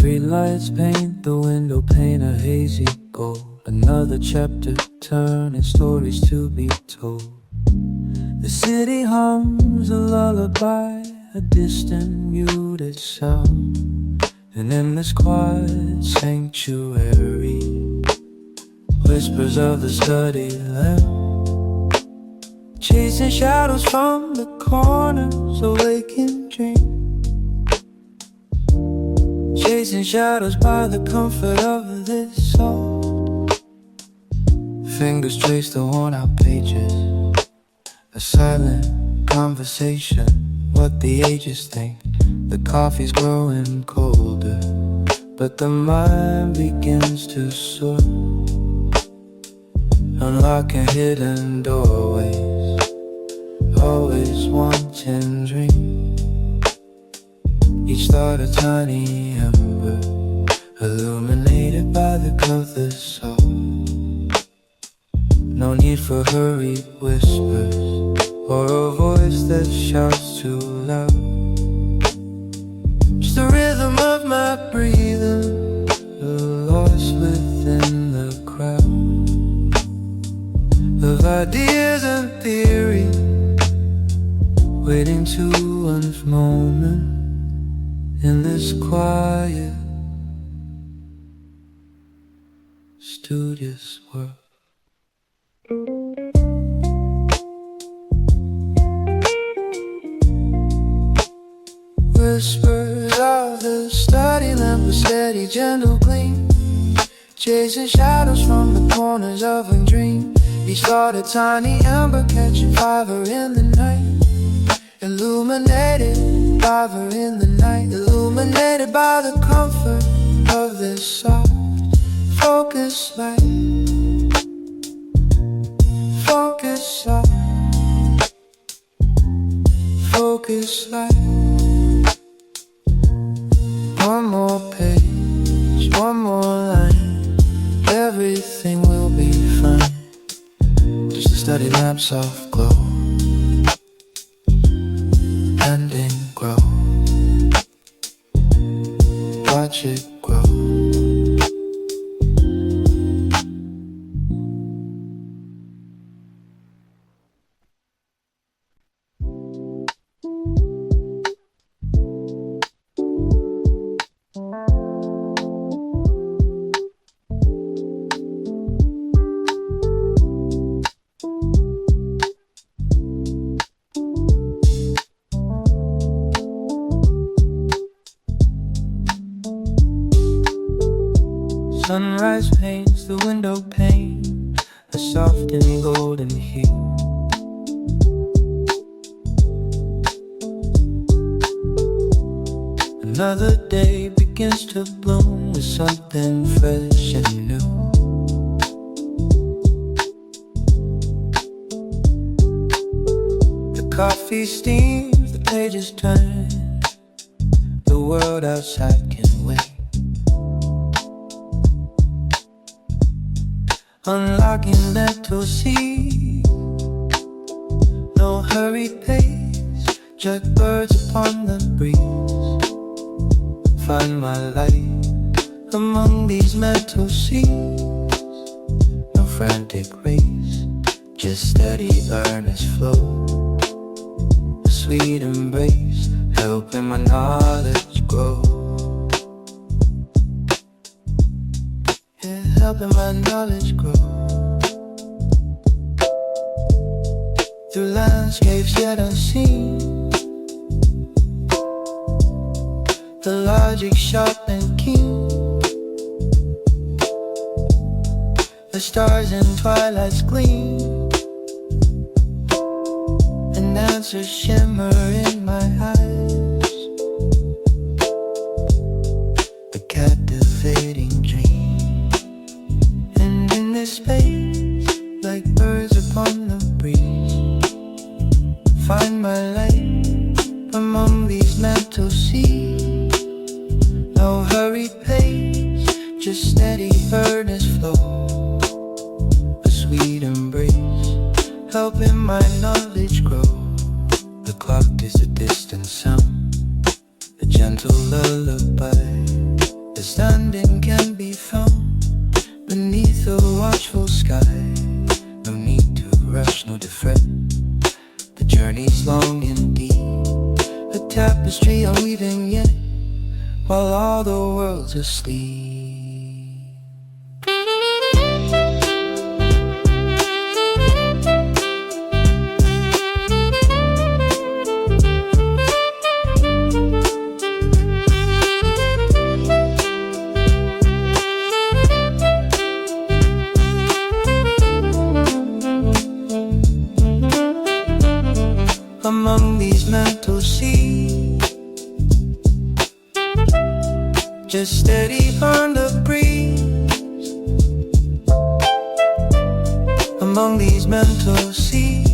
Streetlights paint the window pane a hazy gold. Another chapter turning stories to be told. The city hums a lullaby, a distant muted sound. And in this quiet sanctuary, whispers of the study lamp, chasing shadows from the corners, awakened dreams. Chasing shadows by the comfort of this soul. Fingers trace the worn out pages, a silent conversation, what the ages think. The coffee's growing colder, but the mind begins to soar, unlocking hidden doorways, always wanting dreams. Each thought a tiny ember, illuminated by the glow of the soul. No need for hurried whispers, or a voice that shouts too loud. Just the rhythm of my breathing, lost within the crowd of ideas and theories, waiting to unfold in this quiet, studious world. Whispers of the study lamp, a steady, gentle gleam, chasing shadows from the corners of a dream. Each thought a tiny ember, catching fire in the night, illuminated, fire in the night, illuminated by the comfort of this soft focus light. Focus light, focus light. One more page, one more line, everything will be fine. Just a steady lamp, soft glow, and grow. Watch it grow. Sunrise paints the window pane a soft and golden hue. Another day begins to bloom with something fresh and new. The coffee steams, the pages turn, the world outside can wait. Unlocking mental seeds, no hurried pace, just birds upon the breeze. Find my light among these mental seeds, no frantic race, just steady earnest flow. A sweet embrace, helping my knowledge grow. Helping my knowledge grow. Through landscapes yet unseen, the logic sharp and keen. The stars in twilight's gleam, an answer shimmer in my eyes. A captivating dream. Space, like birds upon the breeze. Find my light among these mental seeds. No hurried pace, just steady earnest flow. A sweet embrace, helping my knowledge grow. The clock is a distant sound, a gentle lullaby, Understanding can be found beneath a watchful sky. No need to rush, no to fret. The journey's long and deep, a tapestry unweaving yet, while all the world's asleep. Among these mental seas, just steady on the breeze. Among these mental seas,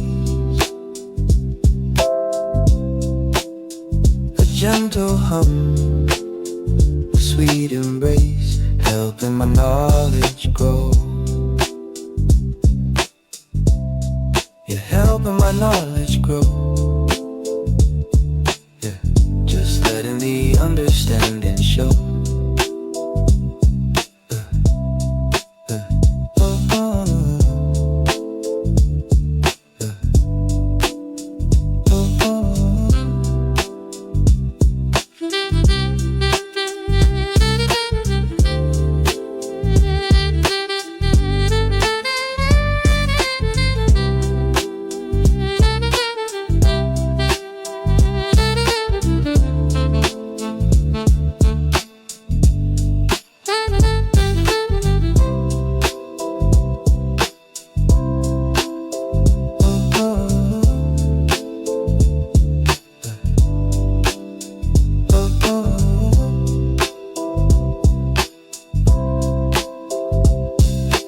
a gentle hum, a sweet embrace, helping my knowledge grow. You're helping my knowledge grow. Letting the understanding show.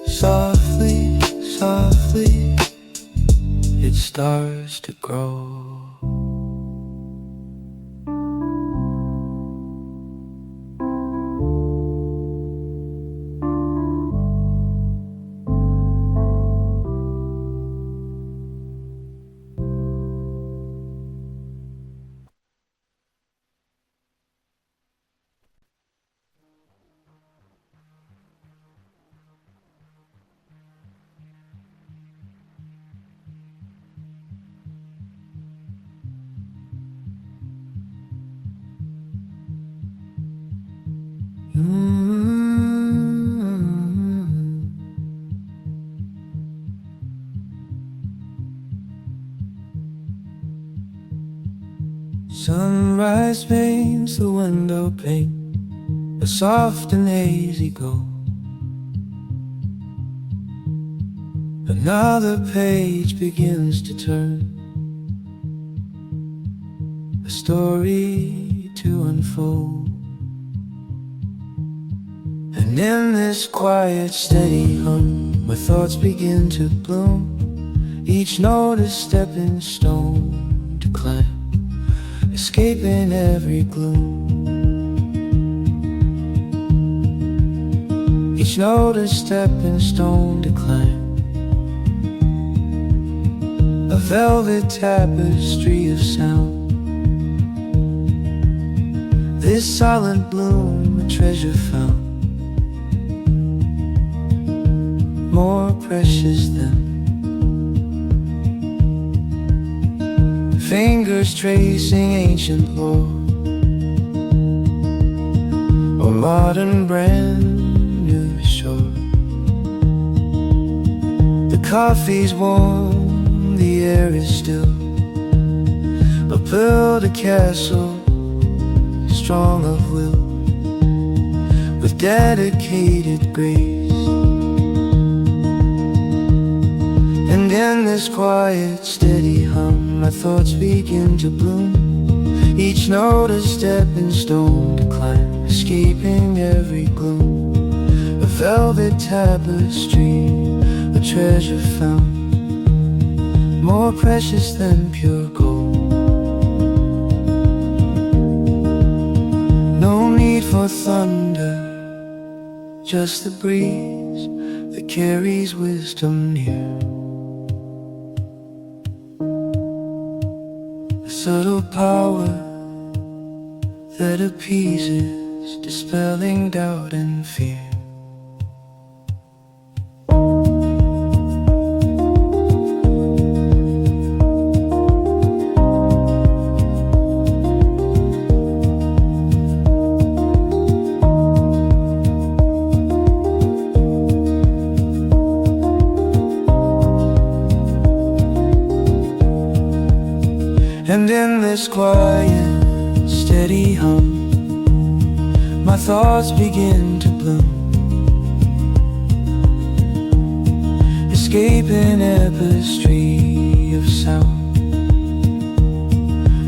Softly, softly, it starts to grow. Sunrise paints the window pane, a soft and hazy gold. Another page begins to turn, a story to unfold. And in this quiet, steady hum, my thoughts begin to bloom. Each note a stepping stone to climb, escaping every gloom. Each note a stepping stone to climb, a velvet tapestry of sound. This silent bloom, a treasure found, more precious than fingers tracing ancient lore, or modern brand new shore. The coffee's warm, the air is still. I'll build a castle, strong of will, with dedicated grace. And in this quiet, steady hum, my thoughts begin to bloom. Each note a stepping stone to climb, escaping every gloom. A velvet tapestry, a treasure found, more precious than pure gold. No need for thunder, just the breeze that carries wisdom near. A subtle power that appeases peace, dispelling doubt and fear. And in this quiet, steady hum, my thoughts begin to bloom, escaping epistry of sound,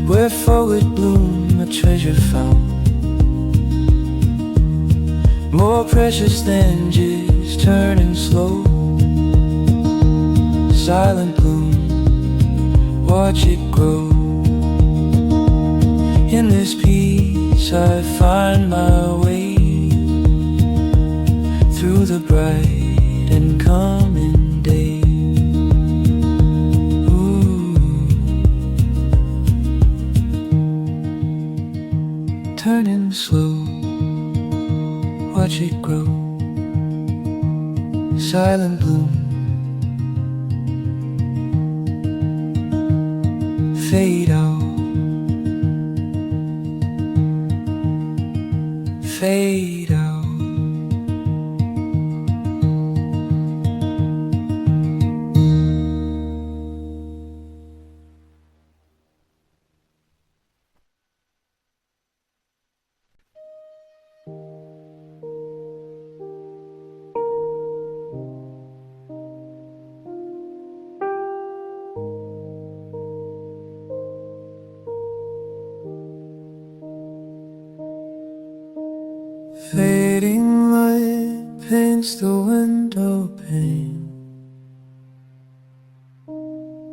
where forward bloom a treasure found, more precious than just turning slow. Silent bloom, watch it grow. In this peace I find my way through the bright and coming day. Ooh. Turning slow, watch it grow. Silent bloom, fade out, fade out. Fading light paints the window pane,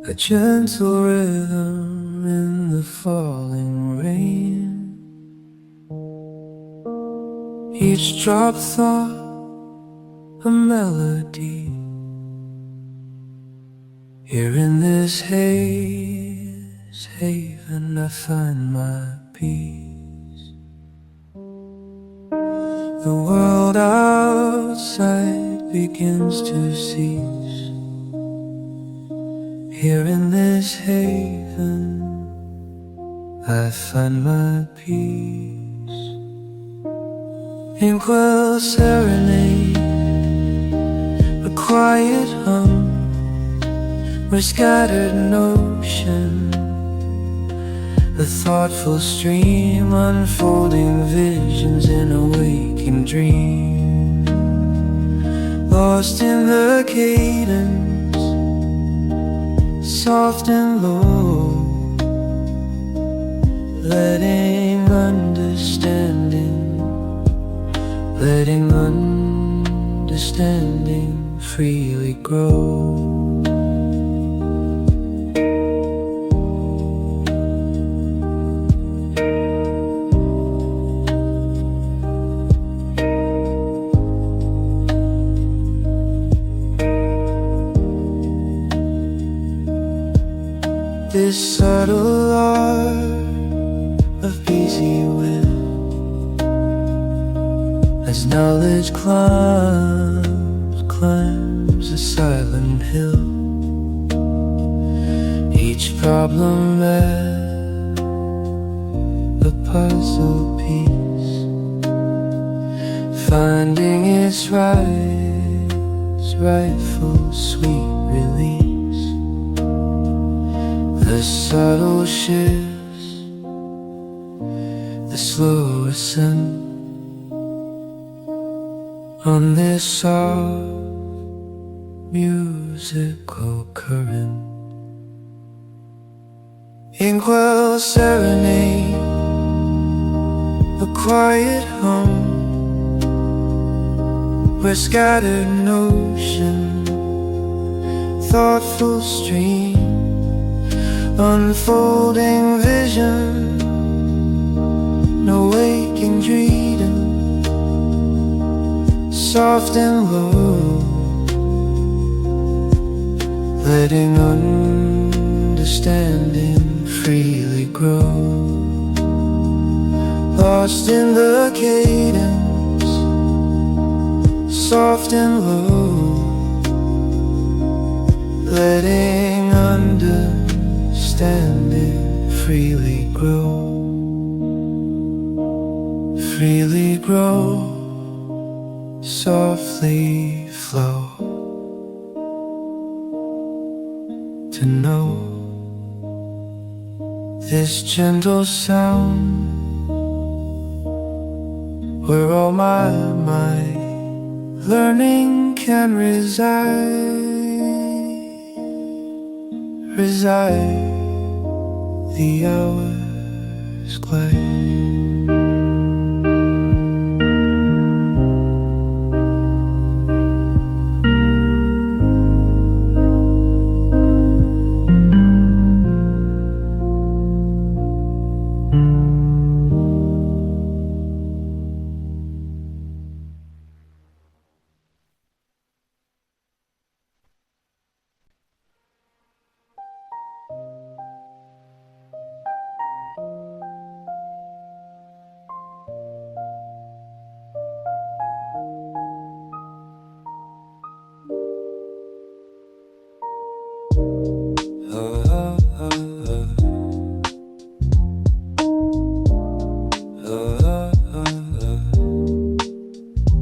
a gentle rhythm in the falling rain. Each drop thought a melody. Here in this haze haven I find my peace. The world outside begins to cease. Here in this haven I find my peace. Inkwell Serenade, a quiet hum, where scattered notion, the thoughtful stream, unfolding visions in a waking dream. Lost in the cadence, soft and low, letting understanding freely grow. This subtle art of busy will, as knowledge climbs a silent hill. Each problem a puzzle piece, finding its rightful sweet release. The subtle shifts, the slow ascent on this soft musical current. Inkwell Serenade, a quiet hum, where scattered notion, thoughtful stream, unfolding vision, no waking dream, soft and low, letting understanding freely grow. Lost in the cave soft and low, letting understanding freely grow, softly flow. To know this gentle sound where all my learning can reside, the hours glide.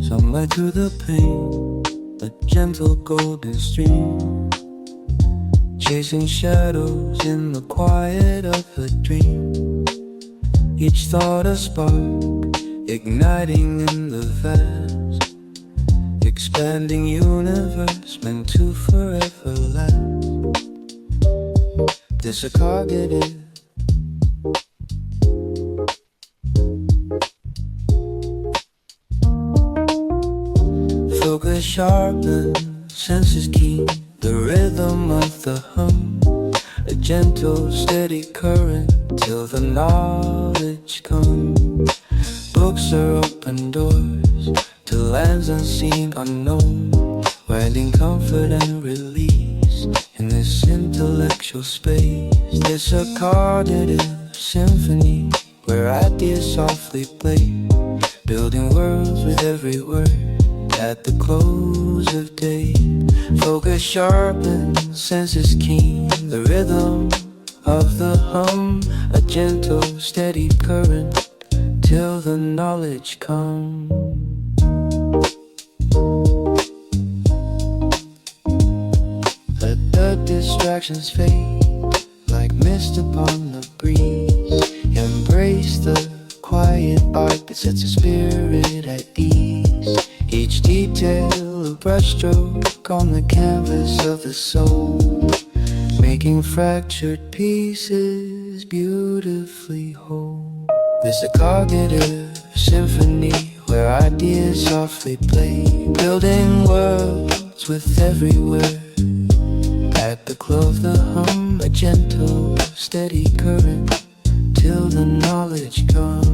Sunlight to the pain, a gentle golden stream, chasing shadows in the quiet of a dream. Each thought a spark, igniting in the vast, expanding universe meant to forever last. This a cognitive focus sharpened, senses keen, the rhythm of the hum, a gentle steady current till the knowledge comes. Books are open doors to lands unseen, unknown, finding comfort and release in this intellectual space. This a cognitive symphony where ideas softly play, building worlds with every word. At the close of day, focus sharpened, senses keen, the rhythm of the hum, a gentle steady current till the knowledge comes. Let the distractions fade like mist upon the breeze. Embrace the quiet art that sets a spirit at ease. Each detail a brushstroke on the canvas of the soul, making fractured pieces beautifully whole. This a cognitive symphony where ideas softly play, building worlds with every word. At the close the hum, a gentle steady current till the knowledge comes.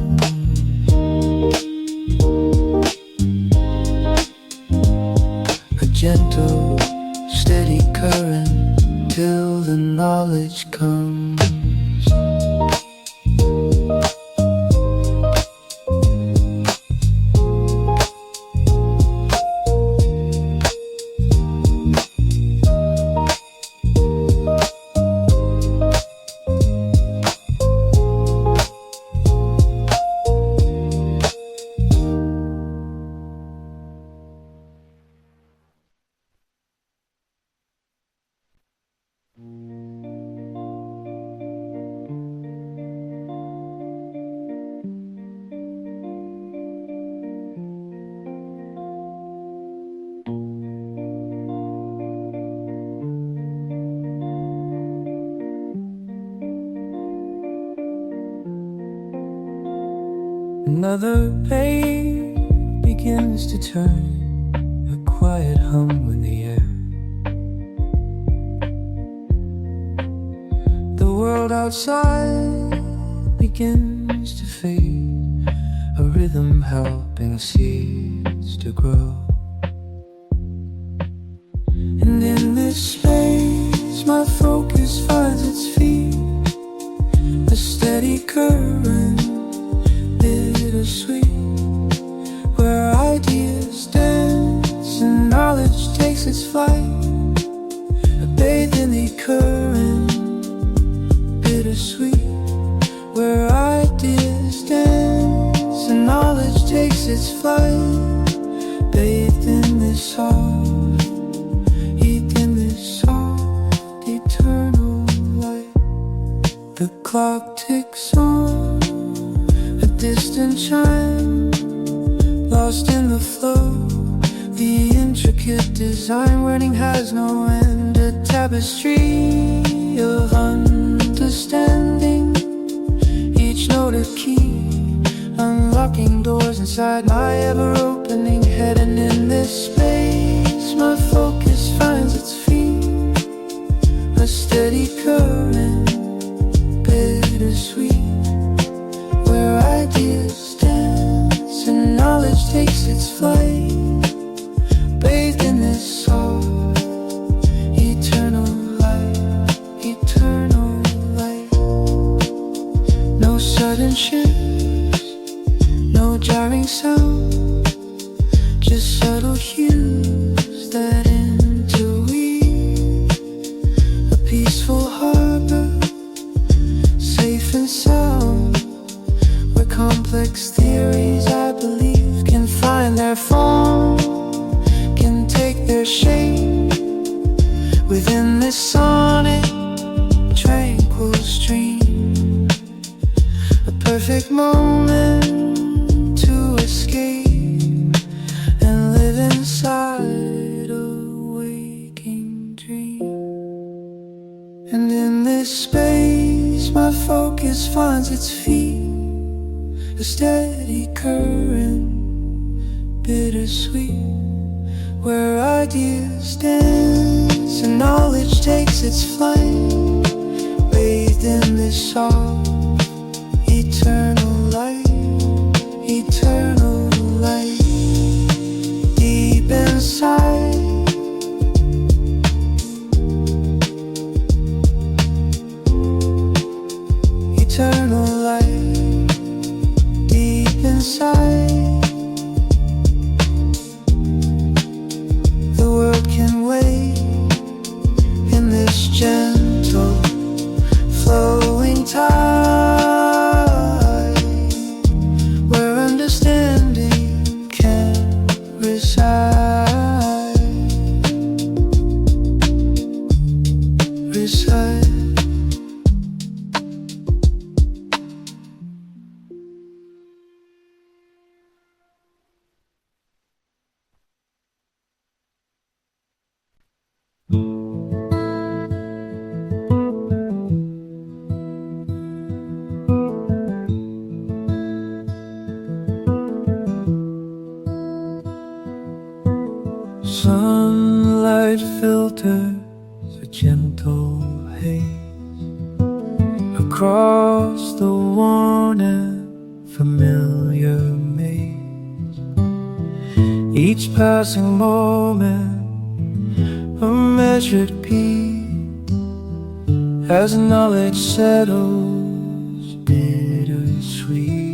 Gentle, steady current till the knowledge comes. Another page begins to turn, a quiet hum in the air. The world outside begins to fade, a rhythm helping seeds to grow. And in this space my focus finds its feet, a steady current, bittersweet, where ideas dance takes its flight, bathed in the current, bittersweet, where ideas dance and knowledge takes its flight, bathed in this soft, in this soft, eternal light. The clock ticks on, a distant chime, lost in the flow. The intricate design wording has no end, a tapestry of understanding, each note a key, unlocking doors inside my ever-opening head. And in this space my focus finds its feet, a steady current, bittersweet, where ideas dance and knowledge takes its flight, bathed in this soft, eternal light, eternal light. No sudden shifts, no jarring sound, just subtle hues that interweave, a peaceful harbor, safe and sound, where complex theories I believe can find their form, can take their shape within this sonic, tranquil stream. A perfect moment to escape and live inside a waking dream. And in this space my focus finds its feet, a steady current, bittersweet, where ideas dance and knowledge takes its flight, bathed in this soft, eternal light, eternal light. Deep inside, eternal light, deep inside. The world can wait in this gentle, flowing tide, where understanding can reside, reside. Sunlight filters a gentle haze across the worn and familiar maze. Each passing moment a measured beat, as knowledge settles, bittersweet.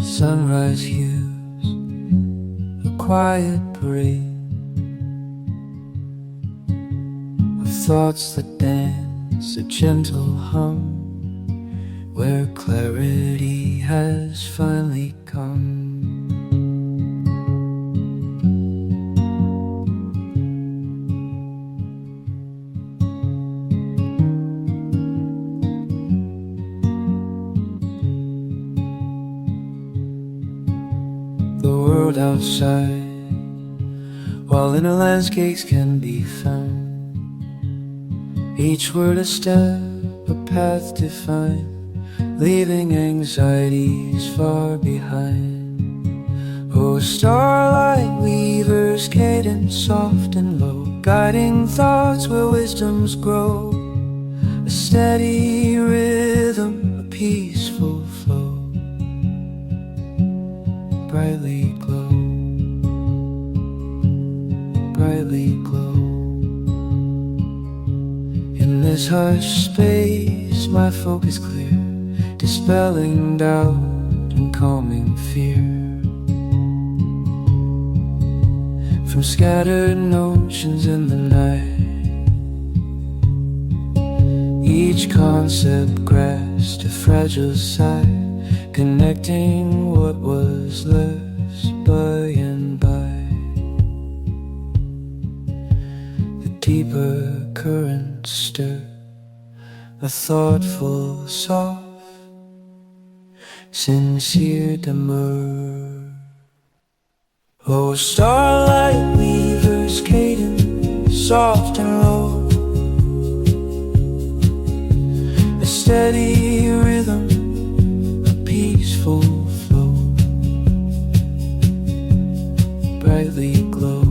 Sunrise hues, a quiet parade of thoughts that dance, a gentle hum, where clarity has finally come. Outside, while inner landscapes can be found, each word a step, a path defined, leaving anxieties far behind. Oh, starlight weavers cadence, soft and low, guiding thoughts where wisdoms grow. A steady rhythm, a peaceful flow, brightly glow, brightly glow. In this hushed space, my focus clear, dispelling doubt and calming fear. From scattered notions in the night, each concept grasped a fragile side, connecting what was lost by and by. The deeper current stir, a thoughtful, soft, sincere demur. Oh, starlight weavers cadence, soft and low, a steady rhythm, a peaceful flow, brightly glow.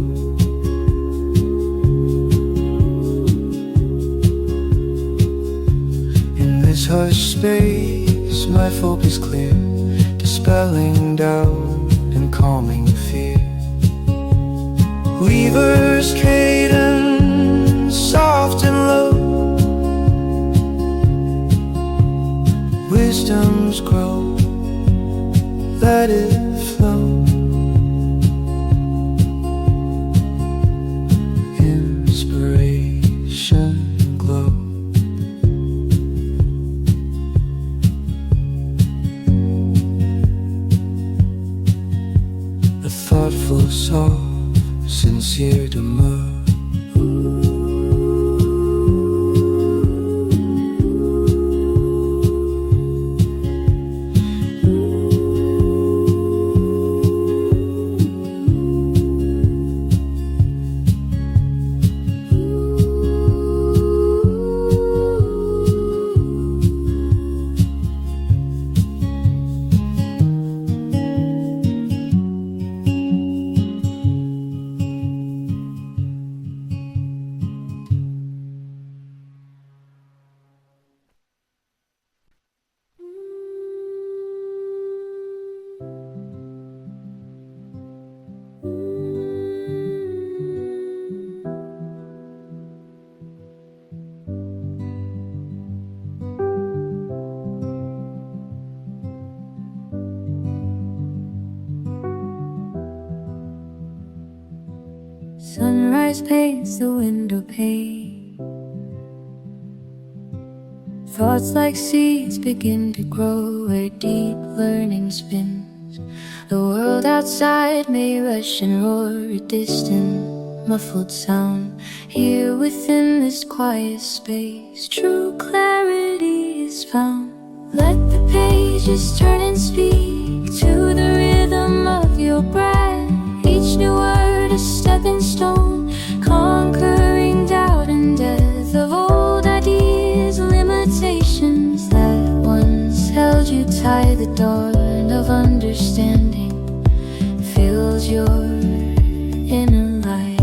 In this hushed space, my focus clear, dispelling doubt and calming fear. Weaver's cadence, soft and low, wisdoms grow, let it flow. Inspiration glow. A thoughtful soft, sincere demur. Sunrise paints the window pane. Thoughts like seeds begin to grow where deep learning spins. The world outside may rush and roar, a distant, muffled sound. Here within this quiet space, true clarity is found. Let the pages turn and speak to the rhythm of your breath. Each new word a stepping stone, conquering doubt and death of old ideas, limitations that once held you tight. The dawn of understanding fills your inner light.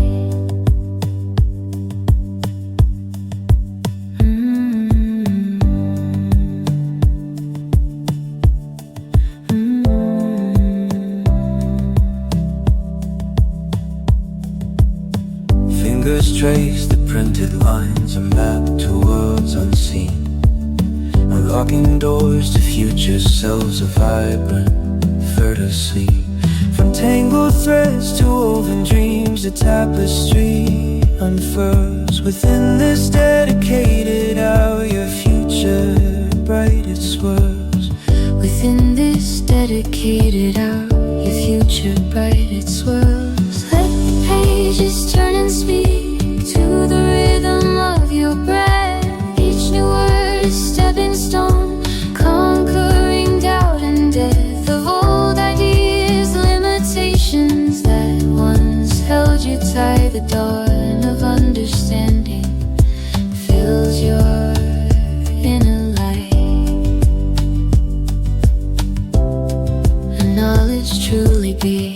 Fingers trace the printed lines, a map to worlds unseen, unlocking doors to future selves, a vibrant, fertile sleep. From tangled threads to woven dreams, the tapestry unfurls. Within this dedicated hour, your future bright it swirls. Within this dedicated hour, your future bright it swirls. Let the pages turn and speak to the rhythm of your breath. Each new word is stepping stone, conquering doubt and death of old ideas, limitations that once held you tight. The dawn of understanding fills your inner light. And knowledge truly be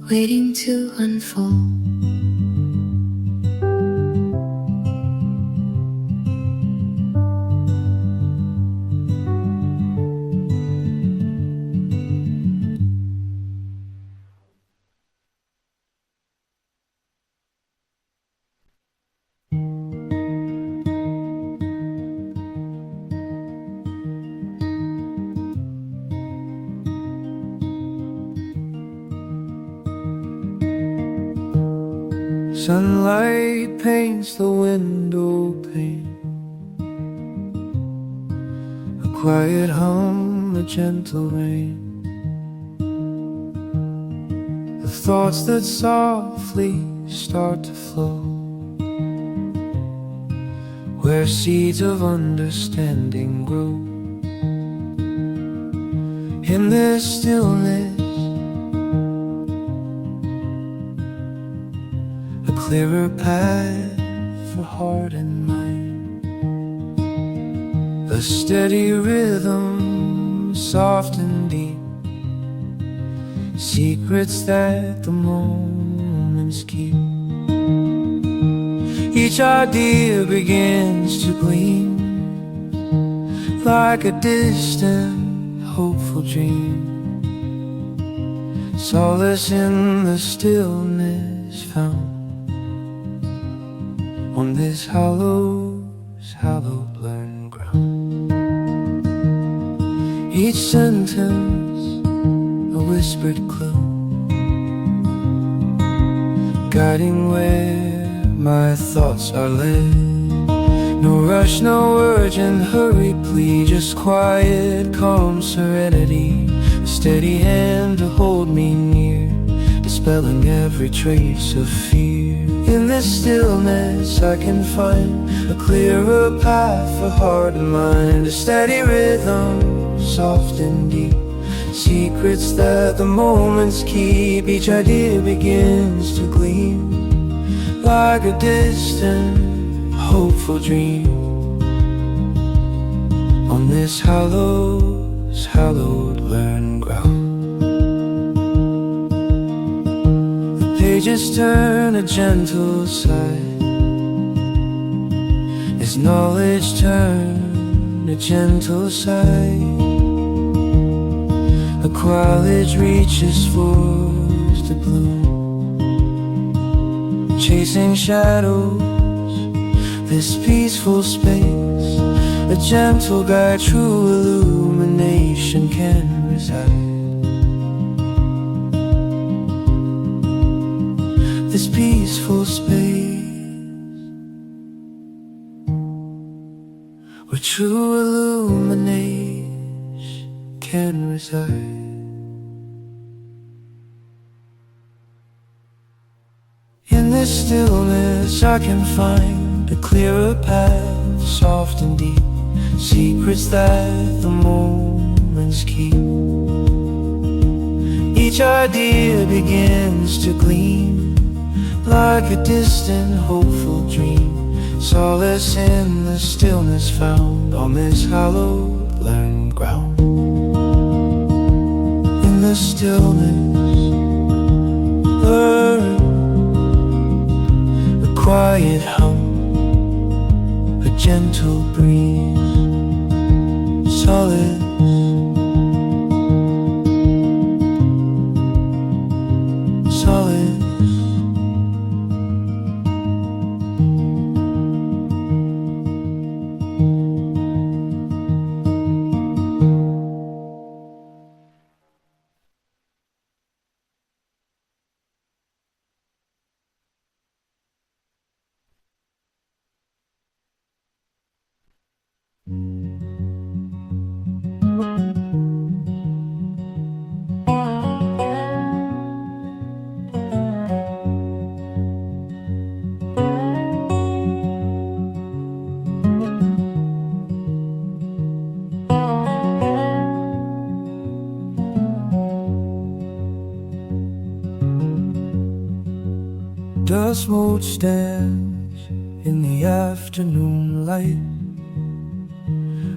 waiting to unfold. Sunlight paints the window pane, a quiet hum, a gentle rain, the thoughts that softly start to flow, where seeds of understanding grow. In this stillness, clearer path for heart and mind, a steady rhythm, soft and deep, secrets that the moments keep. Each idea begins to gleam like a distant, hopeful dream, solace in the stillness found on this hallowed learned ground. Each sentence a whispered clue, guiding where my thoughts are led. No rush, no urgent hurry plea, just quiet, calm serenity, a steady hand to hold me near, dispelling every trace of fear. In this stillness I can find a clearer path for heart and mind, a steady rhythm, soft and deep, secrets that the moments keep. Each idea begins to gleam like a distant, hopeful dream on this hallowed learned ground. Pages turn a gentle side as knowledge turn a gentle side. A college reaches for the bloom, chasing shadows, this peaceful space, a gentle guide, true illumination can reside. This peaceful space where true illumination can reside. In this stillness I can find a clearer path, soft and deep, secrets that the moments keep. Each idea begins to gleam like a distant, hopeful dream, solace in the stillness found on this hallowed learned ground. In the stillness, learn the quiet hum, a gentle breeze, solace. Dust mold stands in the afternoon light.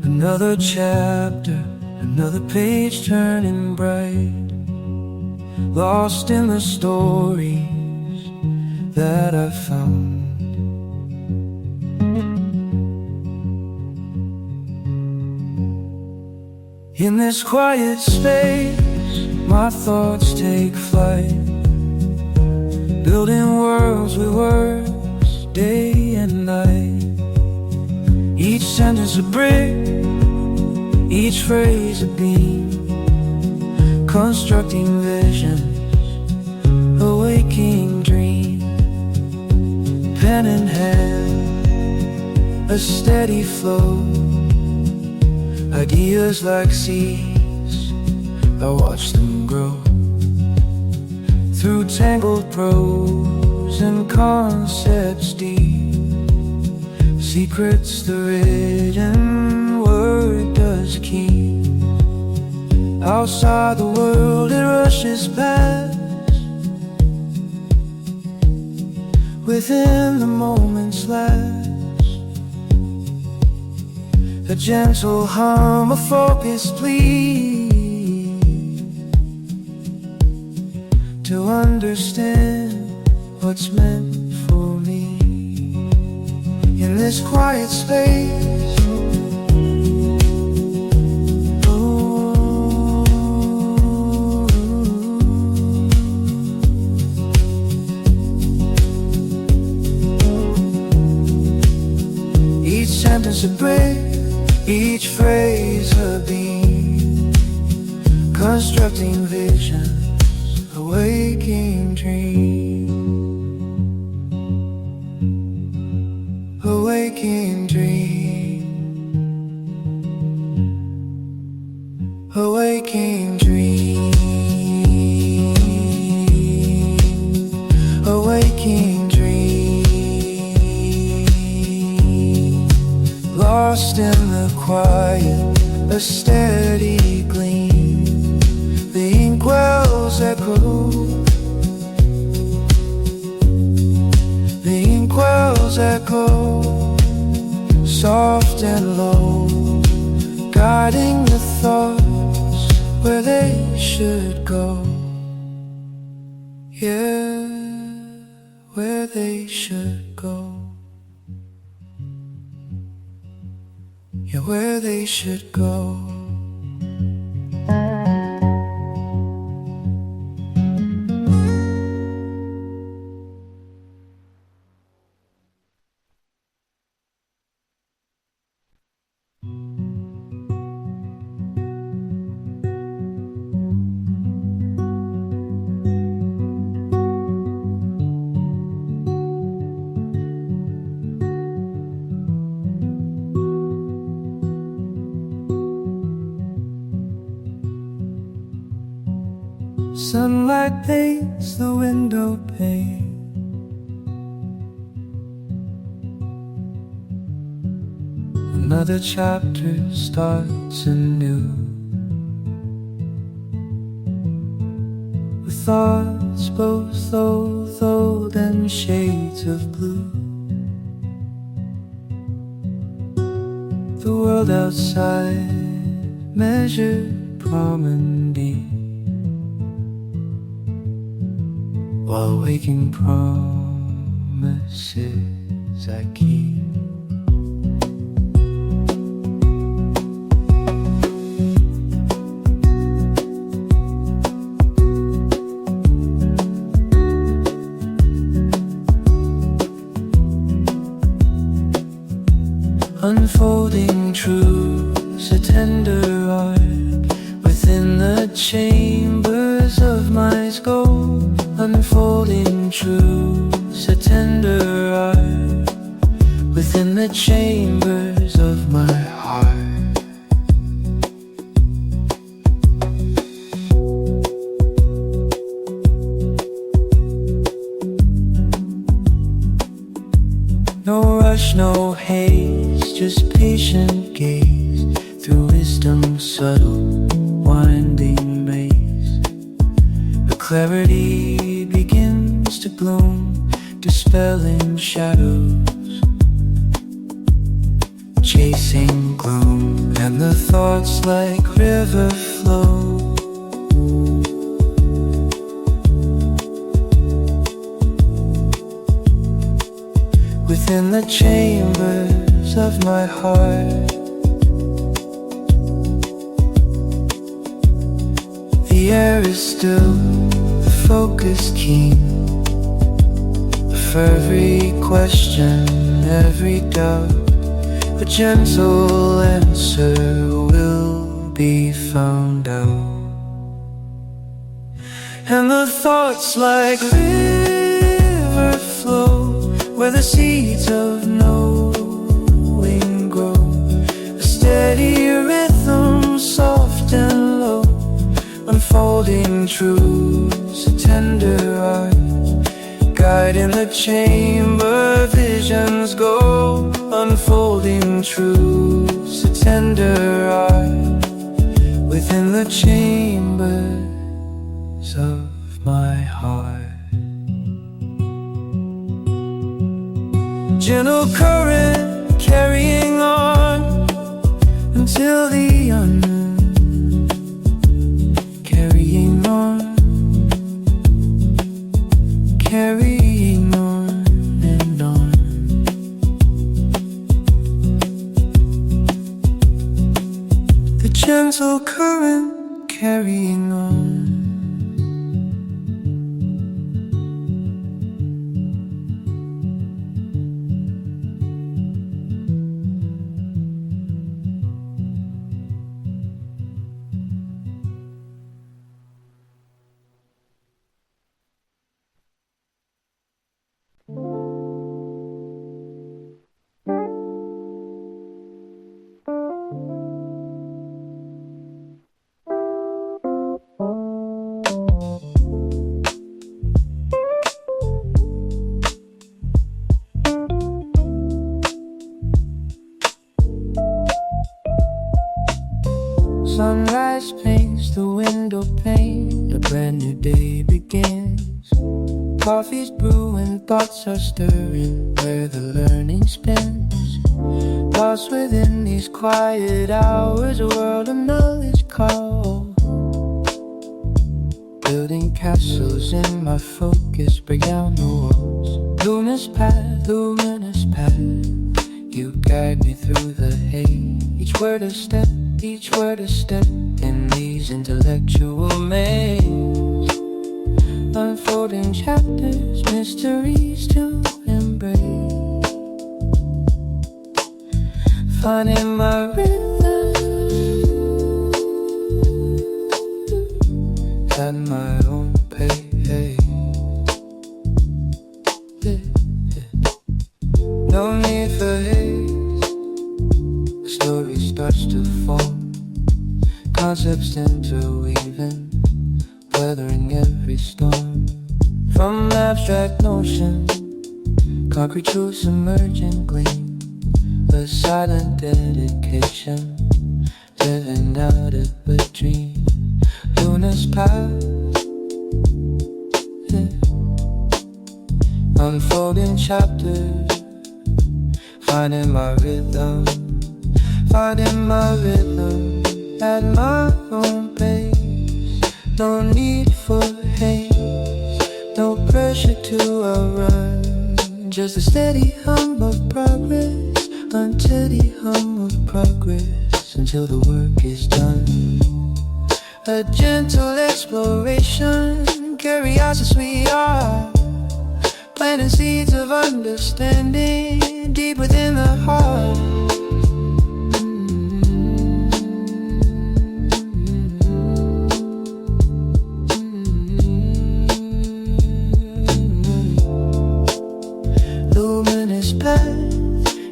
Another chapter, another page turning bright. lost in the stories that I found. In this quiet space, my thoughts take flight, building worlds with words, day and night. Each sentence a brick, each phrase a beam, constructing visions, awaking dreams. Pen in hand, a steady flow, ideas like seeds, I watch them grow. Through tangled prose and concepts deep, secrets the written word does keep. Outside the world it rushes past, within the moment's last. A gentle hum, a focused plea to understand what's meant for me. In this quiet space, each sentence a break, each phrase a beam, constructing visions, awaking dreams, awaking dreams, awaking dreams, awaking dreams. Lost in the quiet, a steady gleam, the Inkwells Echo, the Inkwells Echo, soft and low, guiding the thoughts where they should go. Yeah, where they should go. Yeah, where they should go. Sunlight paints the window pane, another chapter starts anew, with thoughts both old and shades of blue. The world outside measured promenade, while waking promises I keep. Unfolding truths, a tender art within the chambers of my skull. Unfolding truths, a tender art within the chambers of my heart. No rush, no haze, just patient gaze through wisdom's subtle, winding maze. The clarity begins to bloom, dispelling shadows, chasing gloom, and the thoughts like river flow, the chambers of my heart. The air is still, the focus keen. For every question, every doubt, a gentle answer will be found out. And the thoughts like river flow, where the seeds of knowing grow. A steady rhythm, soft and low, unfolding truths, a tender art. Guiding the chamber, visions go, unfolding truths, a tender art. Within the chambers of my heart. Gentle current carrying on until the unknown. Carrying on, carrying on and on. The gentle current carrying on. Sunrise paints the window pane, a brand new day begins. Coffee's brewing, thoughts are stirring, where the learning spins. Lost within these quiet hours, a world of knowledge calls. Building castles in my focus, break down the walls. Luminous path, luminous path, you guide me through the haze. Each word a step, each word a step in these intellectual mazes. Unfolding chapters, mysteries to embrace. Finding my rhythm at my own pace. No need for haste, the story starts to form. Concepts interweaving, weathering every storm. From abstract notion, concrete truths emerging gleam. A silent dedication, living out of a dream. Luminous path, unfolding chapters, finding my rhythm, finding my rhythm at my own pace. No need for haste, no pressure to outrun. Just a steady hum of progress, unsteady hum of progress, until the work is done. A gentle exploration, curious as we are, planting seeds of understanding deep within the heart.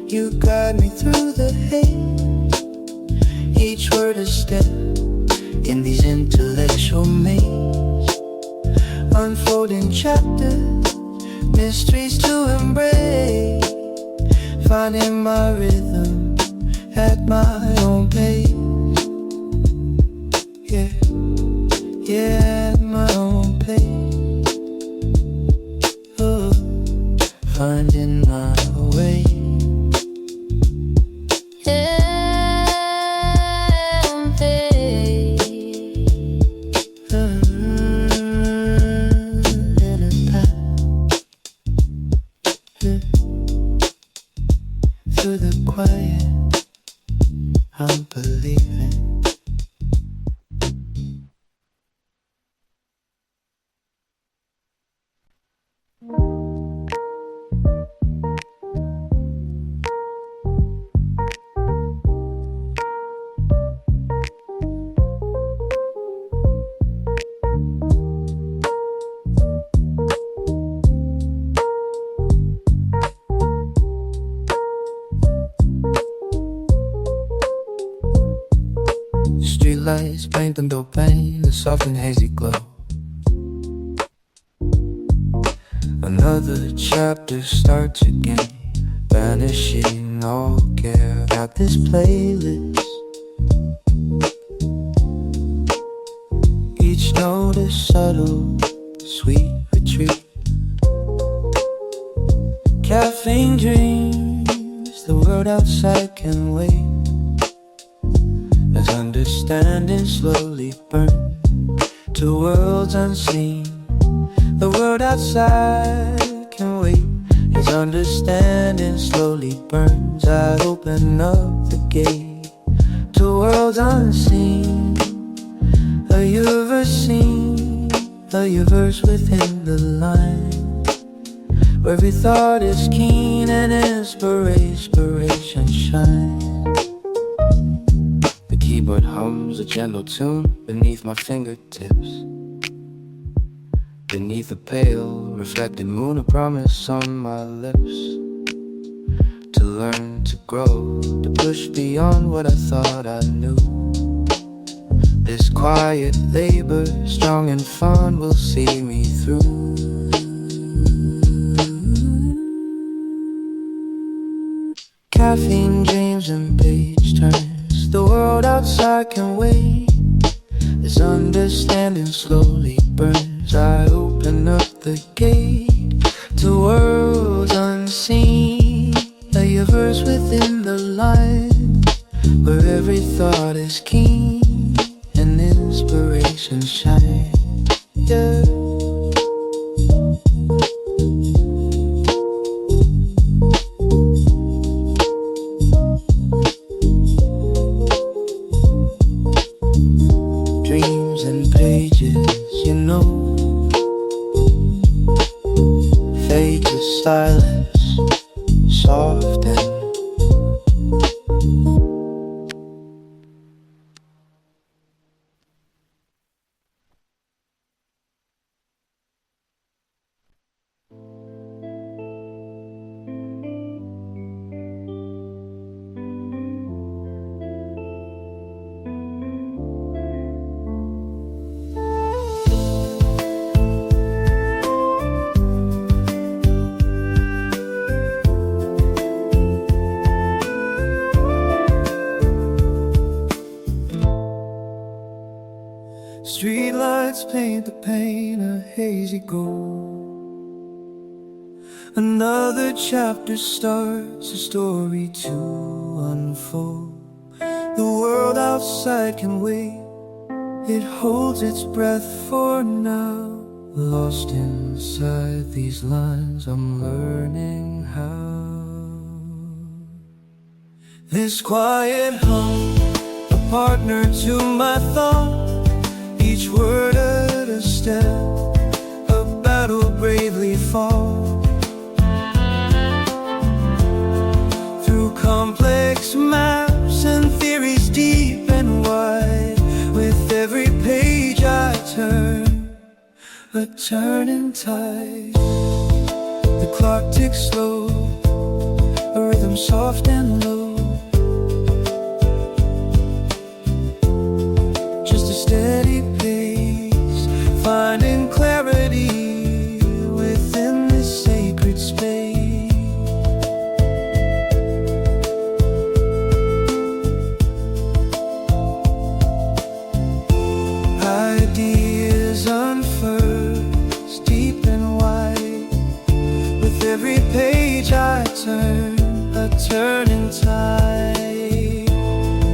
You guide me through the haze, each word a step in these intellectual mazes. Unfolding chapters, mysteries to embrace. Finding my rhythm at my own pace. Yeah, yeah, at my own pace. Oh, finding my way. trees paint the domain, a soft and hazy glow. Another chapter starts again, banishing all care. Got this playlist, each note is subtle, sweet retreat. Caffeine dreams, the world outside can wait. As understanding slowly burns to worlds unseen. The world outside can wait. As understanding slowly burns, I open up the gate to worlds unseen. A universe seen, a universe within the line, where every thought is keen and inspiration shines. The keyboard hums a gentle tune beneath my fingertips. Beneath the pale, reflected moon, a promise on my lips. To learn, to grow, to push beyond what I thought I knew. This quiet labor, strong and fun, will see me through. Caffeine dreams and page turns, the world outside can wait. As understanding slowly burns, I open up the gate to worlds unseen. A universe within the line, where every thought is keen and inspiration shine. Yeah. Dreams and pages, you know, fade to silence, soft and streetlights paint the pain a hazy gold. Another chapter starts, a story to unfold. The world outside can wait, it holds its breath for now. Lost inside these lines, I'm learning how. This quiet hum, a partner to my thought. Each word at a step, a battle bravely fought. Through complex maps and theories deep and wide, with every page I turn, a turning tide. The clock ticks slow, a rhythm soft and low. Just a steady pace, finding clarity within this sacred space. Ideas unfurled, deep and wide. With every page I turn, a turning tide.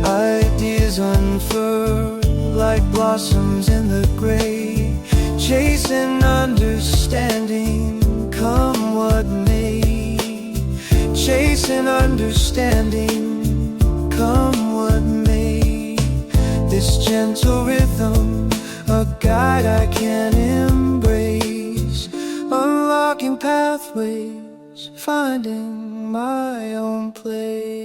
Ideas unfurled like blossoms in the gray, chasing understanding, come what may. Chasing understanding, come what may. This gentle rhythm, a guide I can embrace, unlocking pathways, finding my own place.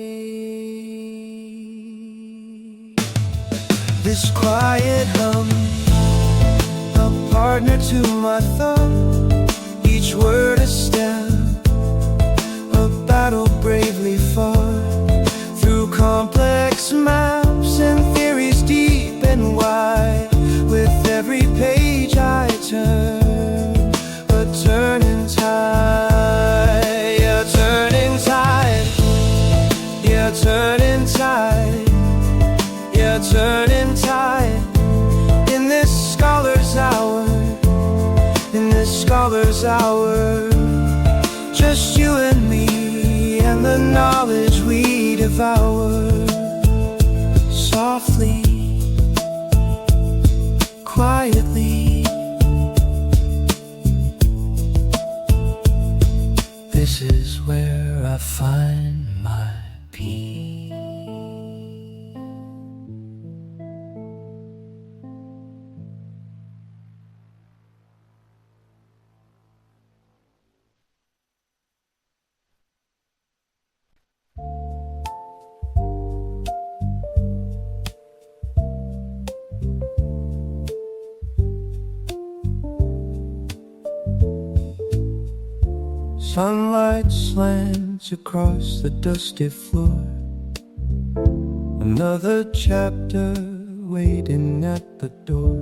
This quiet hum, a partner to my thought. Each word a step, a battle bravely fought. Through complex maps and theories deep and wide, tomorrow's hour. Just you and me and the knowledge we devour. Softly, quietly, this is where I find my peace. Sunlight slants across the dusty floor. Another chapter waiting at the door.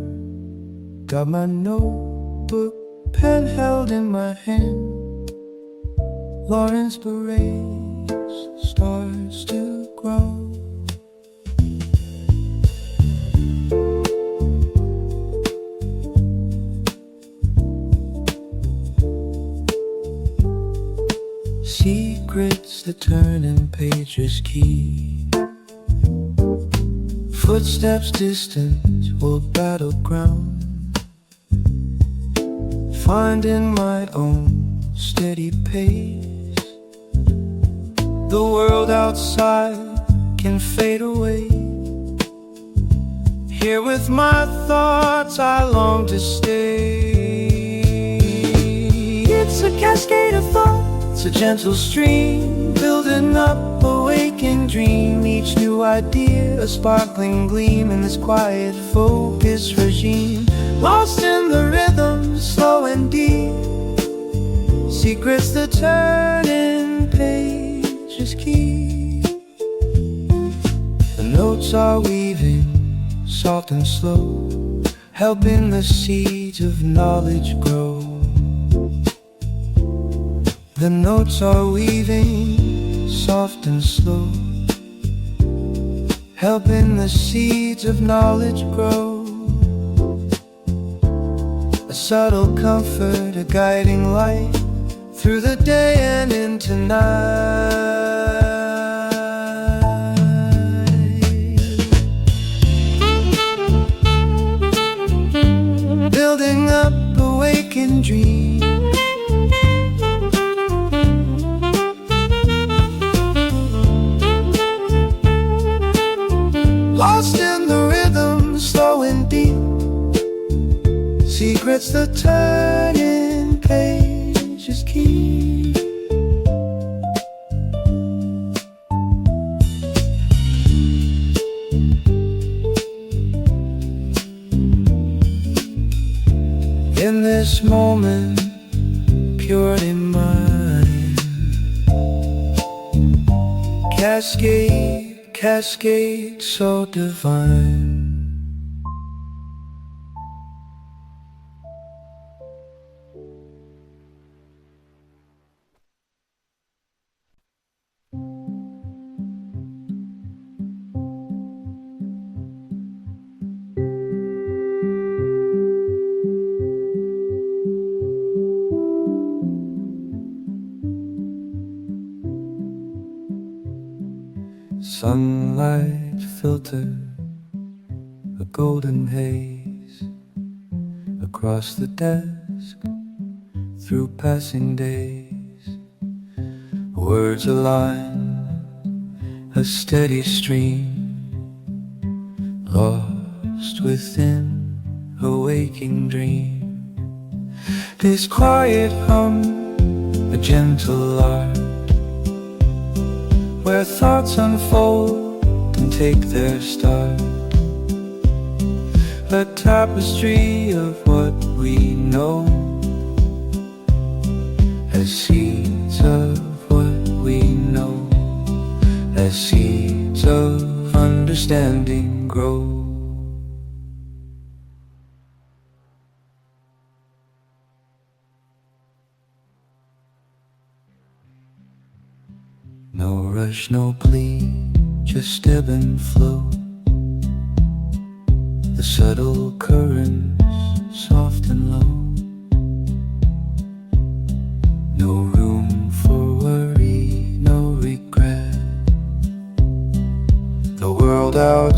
Got my notebook, pen held in my hand. Lawrence parades, stars to grow. Secrets that turn in pages keep. Footsteps distant, world battleground. Finding my own steady pace. The world outside can fade away. Here with my thoughts I long to stay. It's a cascade of thought. It's a gentle stream, building up a waking dream. Each new idea, a sparkling gleam in this quiet focus regime. Lost in the rhythm, slow and deep. Secrets that turn in pages keep. The notes are weaving, soft and slow, helping the seeds of knowledge grow. The notes are weaving, soft and slow, helping the seeds of knowledge grow. A subtle comfort, a guiding light, through the day and into night. Building up a waking dream. Lost in the rhythm, slow and deep. Secrets that turn in pages keep. In this moment, purely mine. Cascade, cascade so divine. Sunlight filtered a golden haze across the desk through passing days. Words align, a steady stream, lost within a waking dream. This quiet hum, a gentle art, where thoughts unfold and take their start. A tapestry of what we know, as seeds of what we know, as seeds of understanding grow. No rush, no plea, just ebb and flow. The subtle currents, soft and low,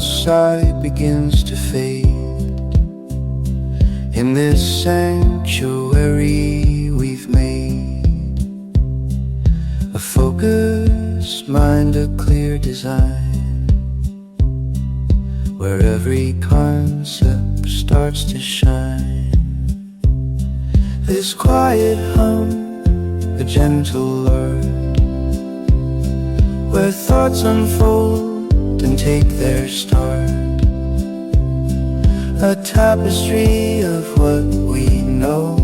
outside begins to fade. In this sanctuary we've made, a focused mind, a clear design, where every concept starts to shine. This quiet hum, a gentle art, where thoughts unfold and take their start. A tapestry of what we know,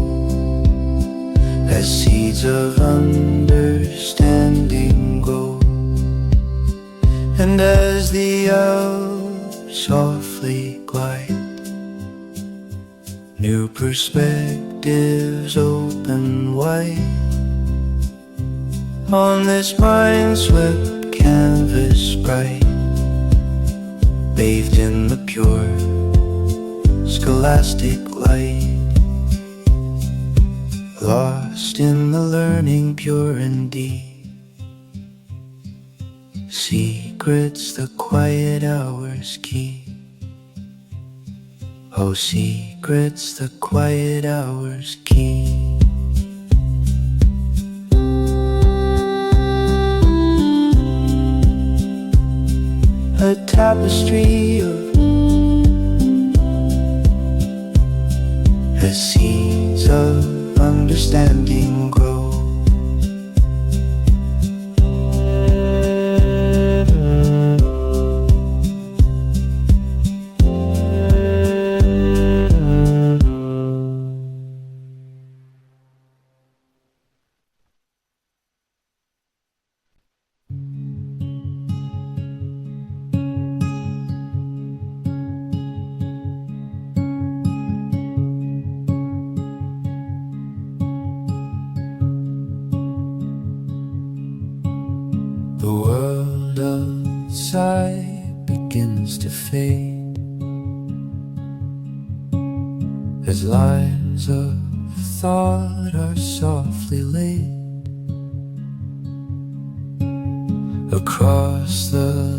as seeds of understanding grow. And as the hours softly glide, new perspectives open wide. On this mindswept canvas bright, bathed in the pure scholastic light, lost in the learning pure and deep, secrets the quiet hours keep. Oh, secrets the quiet hours keep. A tapestry of as seeds of understanding grow. The world outside begins to fade, as lines of thought are softly laid across the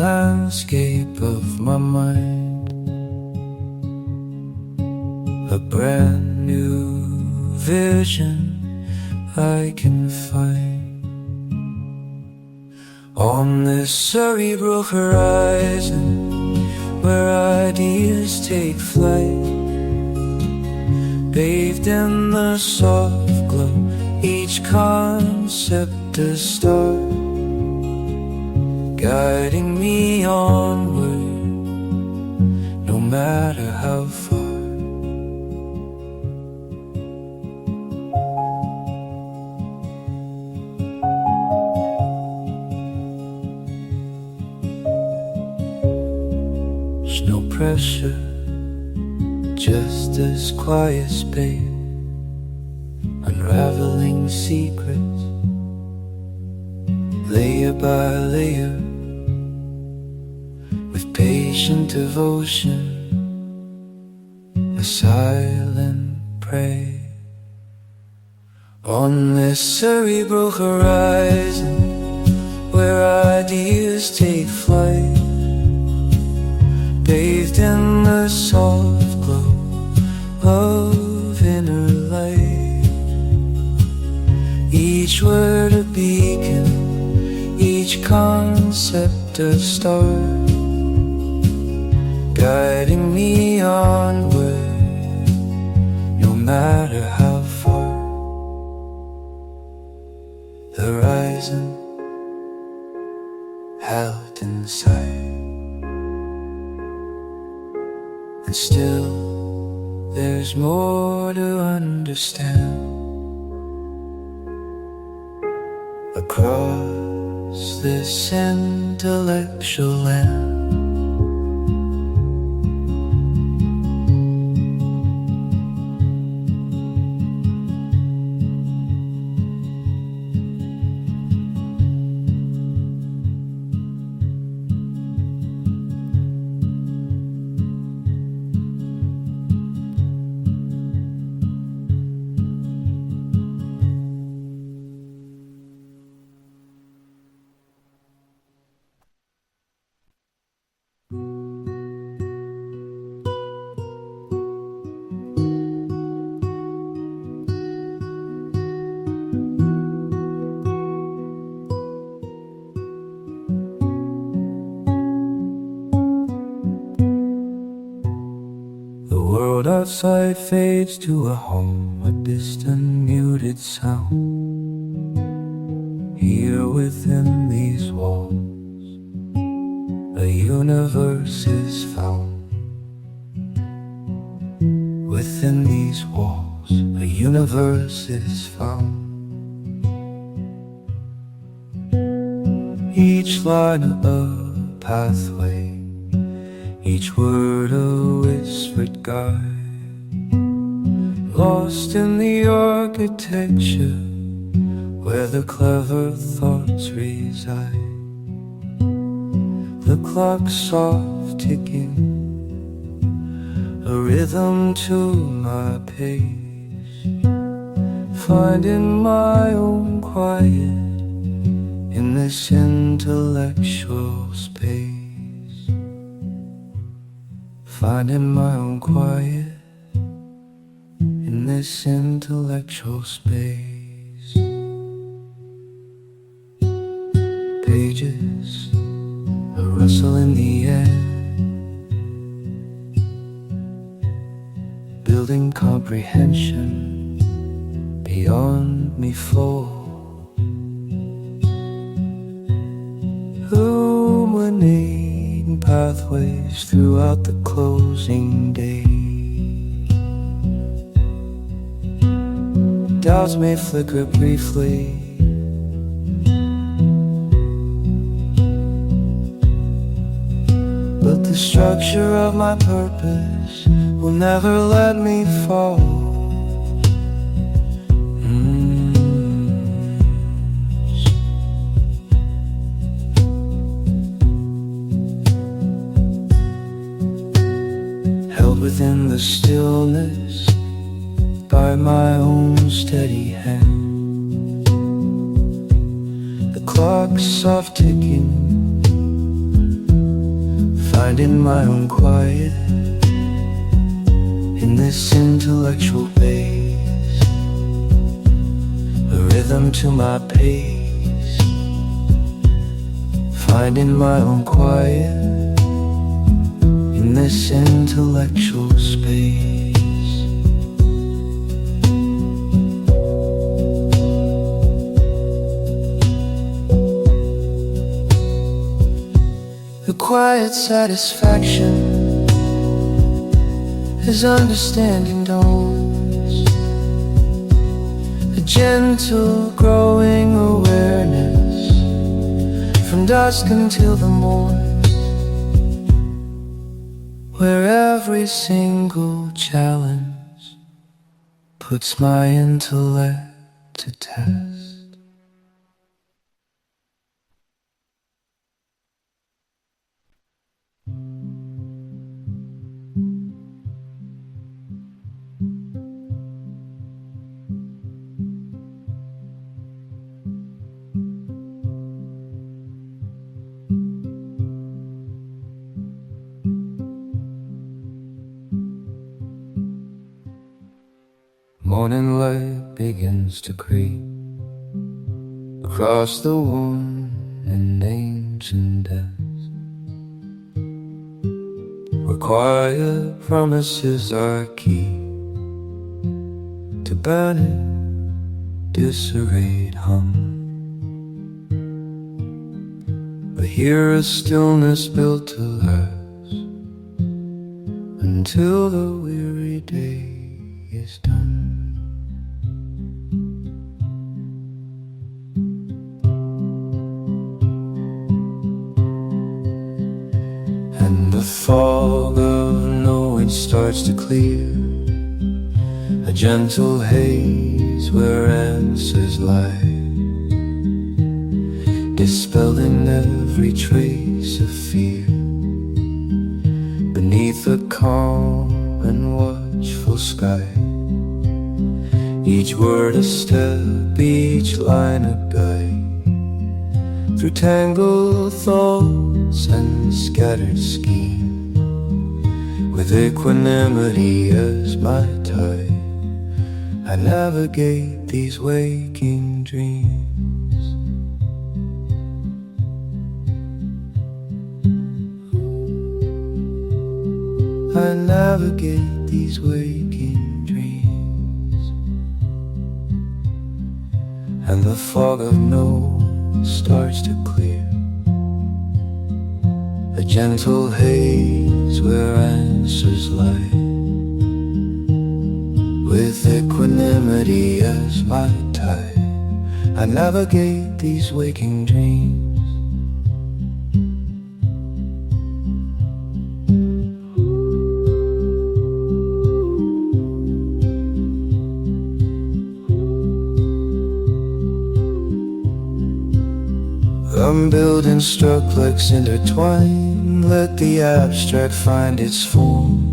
landscape of my mind. A brand new vision I can find on this cerebral horizon, where ideas take flight, bathed in the soft glow, each concept a star, guiding me onward, no matter how far. No pressure, just this quiet space, unraveling secrets, layer by layer, with patient devotion, a silent prayer. On this cerebral horizon, where ideas take flight, bathed in the soft glow of inner light, each word a beacon, each concept a star, guiding me onward, no matter how far. The horizon held inside, and still there's more to understand. Across this intellectual land, outside fades to a hum, a distant muted sound. Here within these walls, a universe is found. Within these walls, a universe is found. Each line a pathway, each word a whispered guide, lost in the architecture where the clever thoughts reside. The clock's soft ticking, a rhythm to my pace, finding my own quiet in this intellectual space. Finding my own quiet in this intellectual space. Pages, a rustle in the air, building comprehension beyond me fall. Illuminating pathways throughout the closing day. Doubts may flicker briefly, but the structure of my purpose will never let me fall. Held within the stillness by my own steady hand. The clock's soft ticking, finding my own quiet in this intellectual base. A rhythm to my pace, finding my own quiet in this intellectual space. The quiet satisfaction is understanding dawns, a gentle growing awareness from dusk until the morn, where every single challenge puts my intellect to test. Morning light begins to creep across the worn and ancient depths, where quiet promises are key to burning, disarrayed hum. But here is stillness built to last until the weary day is done. The fog of knowing starts to clear, a gentle haze where answers lie, dispelling every trace of fear. Beneath a calm and watchful sky, each word a step, each line a guide, through tangled thoughts and scattered schemes. With equanimity as my tide, I navigate these waking dreams. I navigate these waking dreams, and the fog of no starts to clear. A gentle haze where answers lie, with equanimity as my tide, I navigate these waking dreams. Unbuilt struck legs intertwine, let the abstract find its form.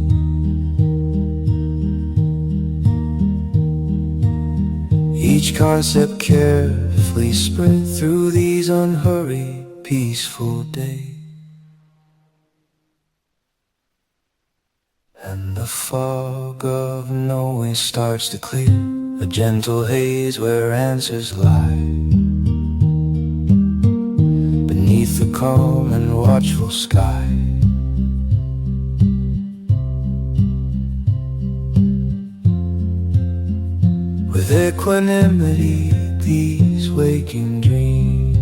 Each concept carefully spread through these unhurried, peaceful days. And the fog of knowing starts to clear, a gentle haze where answers lie, beneath the calm and watchful sky. With equanimity, these waking dreams.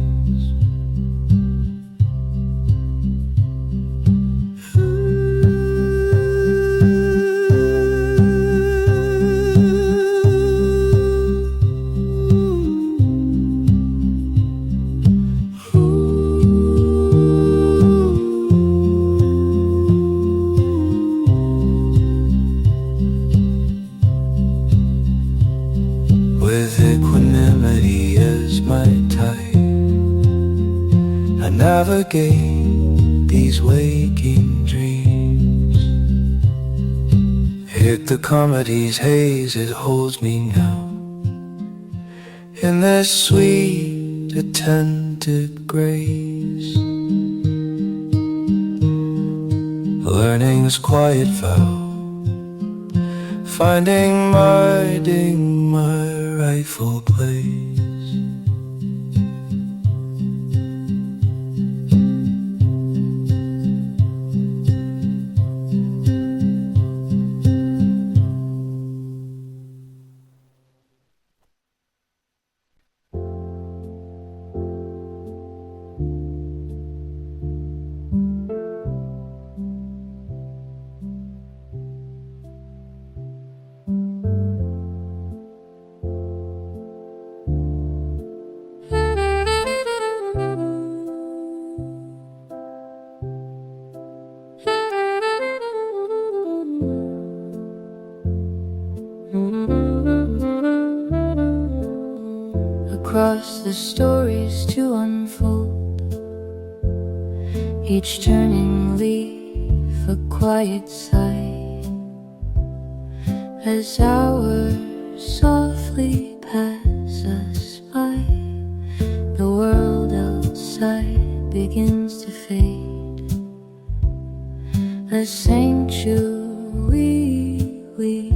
With equanimity as my tide, I navigate these waking dreams. Hit the comedy's haze, it holds me now, in their sweet attentive grace. Learning's quiet vow, finding my rightful place. Across the stories to unfold, each turning leaf a quiet sigh, as hours softly pass us by. The world outside begins to fade, a sanctuary we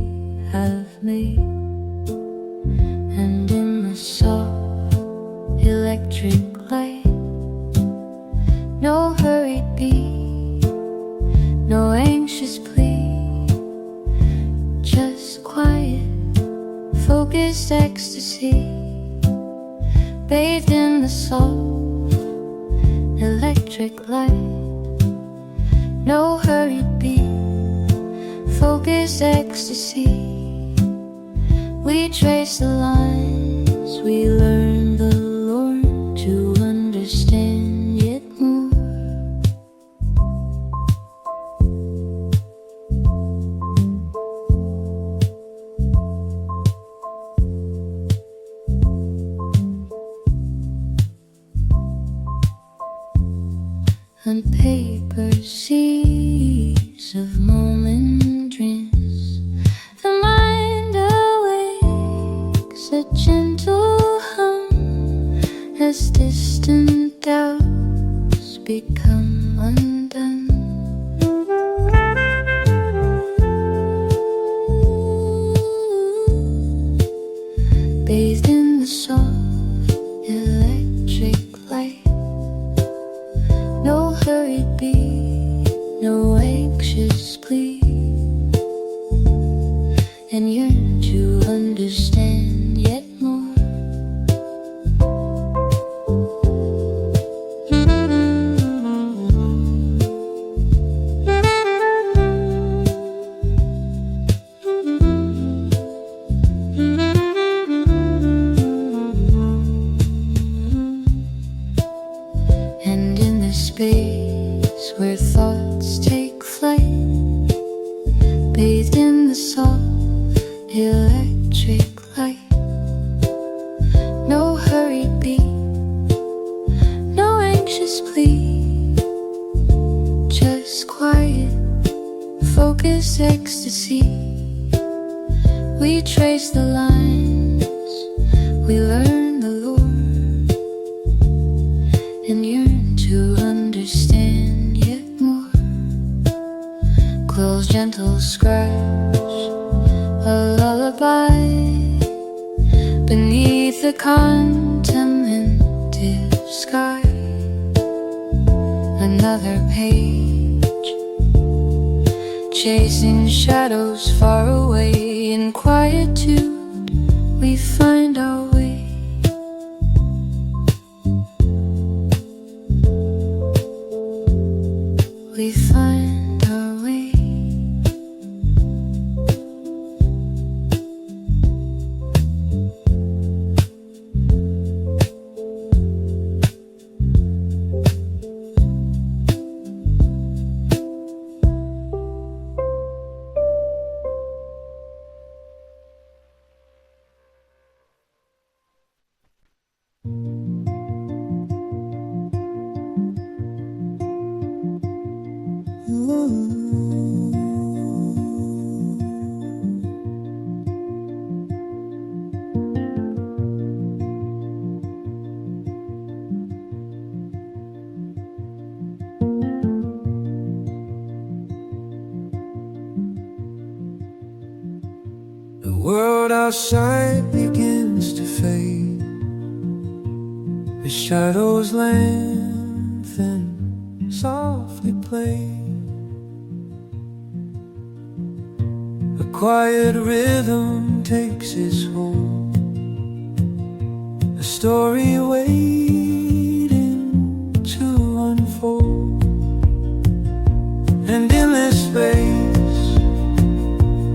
have made, and in the soft electric light, no hurried beat, no anxious plea, just quiet, focused ecstasy, bathed in the soft electric light. No hurried beat, focused ecstasy, we trace the lines, we learn the lore to understand it more. On paper seas of moment dreams, the mind awakes a gentle hum as distant doubts become undone. Bathed in the soft electric light, no hurried beat, no anxious plea, yearn to understand yet more. And in the space where thoughts take flight, bathed in the soft electric light, no hurried beat, no anxious plea, just quiet, focus, ecstasy. We trace the lines, we learn the lore, and yearn to understand yet more. Quills gentle scratch, a lullaby beneath the contemplative sky. Another page, chasing shadows far away. In quietude we find our way. We find our way. The world outside begins to fade. The shadows lengthen, softly play. A quiet rhythm takes its hold, a story waiting to unfold. And in this space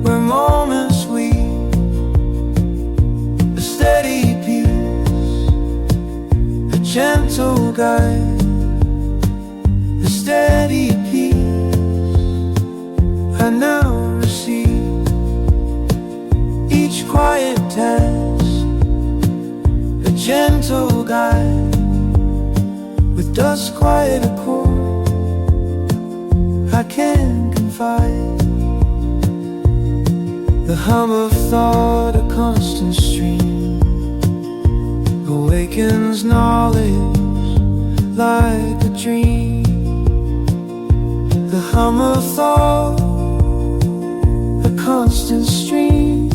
where moments weep, a steady peace, a gentle guide, a steady peace I now receive. Each quiet task, a gentle guide, with dust quiet accord I can confide. The hum of thought, a constant stream, awakens knowledge like a dream. The hum of thought, a constant stream,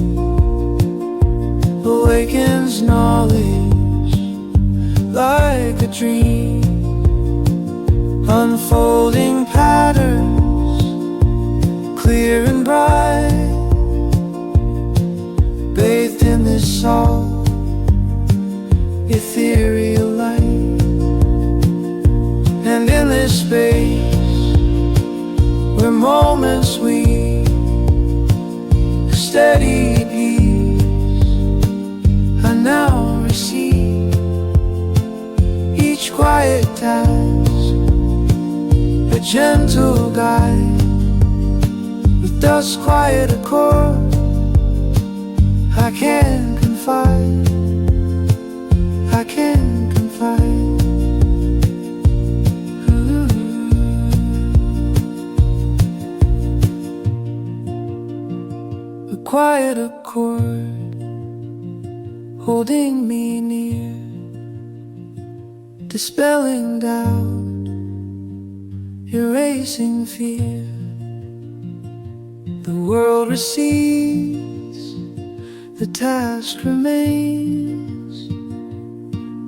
awakens knowledge like a dream. Unfolding patterns, clear and bright, bathed in this soft, ethereal light. And in this space where moments weep, a steady peace I now receive. Each quiet task, a gentle guide, with dust quiet accord I can confide, I can confide. A quiet accord holding me near, dispelling doubt, erasing fear. The world recedes, the task remains,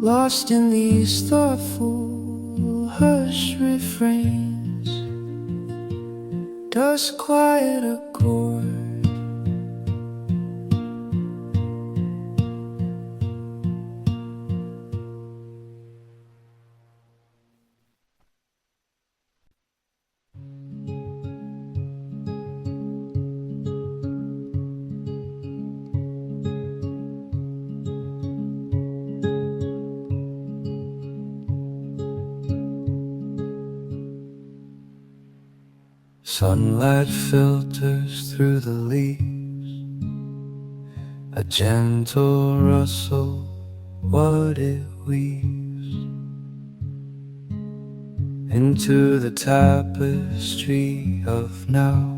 lost in these thoughtful hush refrains. Dust quiet accord, Sunlight filters through the leaves, a gentle rustle, what it weaves into the tapestry of now.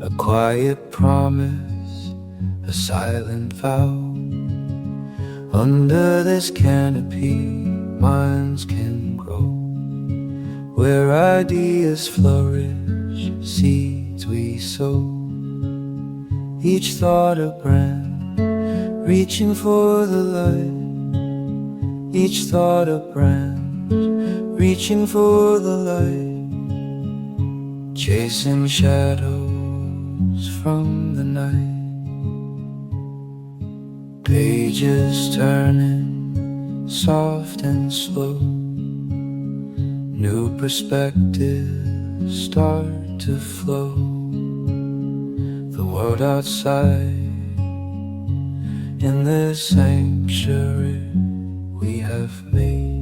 A quiet promise, a silent vow. Under this canopy, minds can grow, where ideas flourish, seeds we sow. Each thought a brand, reaching for the light. Each thought a brand, reaching for the light. Chasing shadows from the night. Pages turning, soft and slow. New perspectives start to flow. The world outside, in this sanctuary we have made.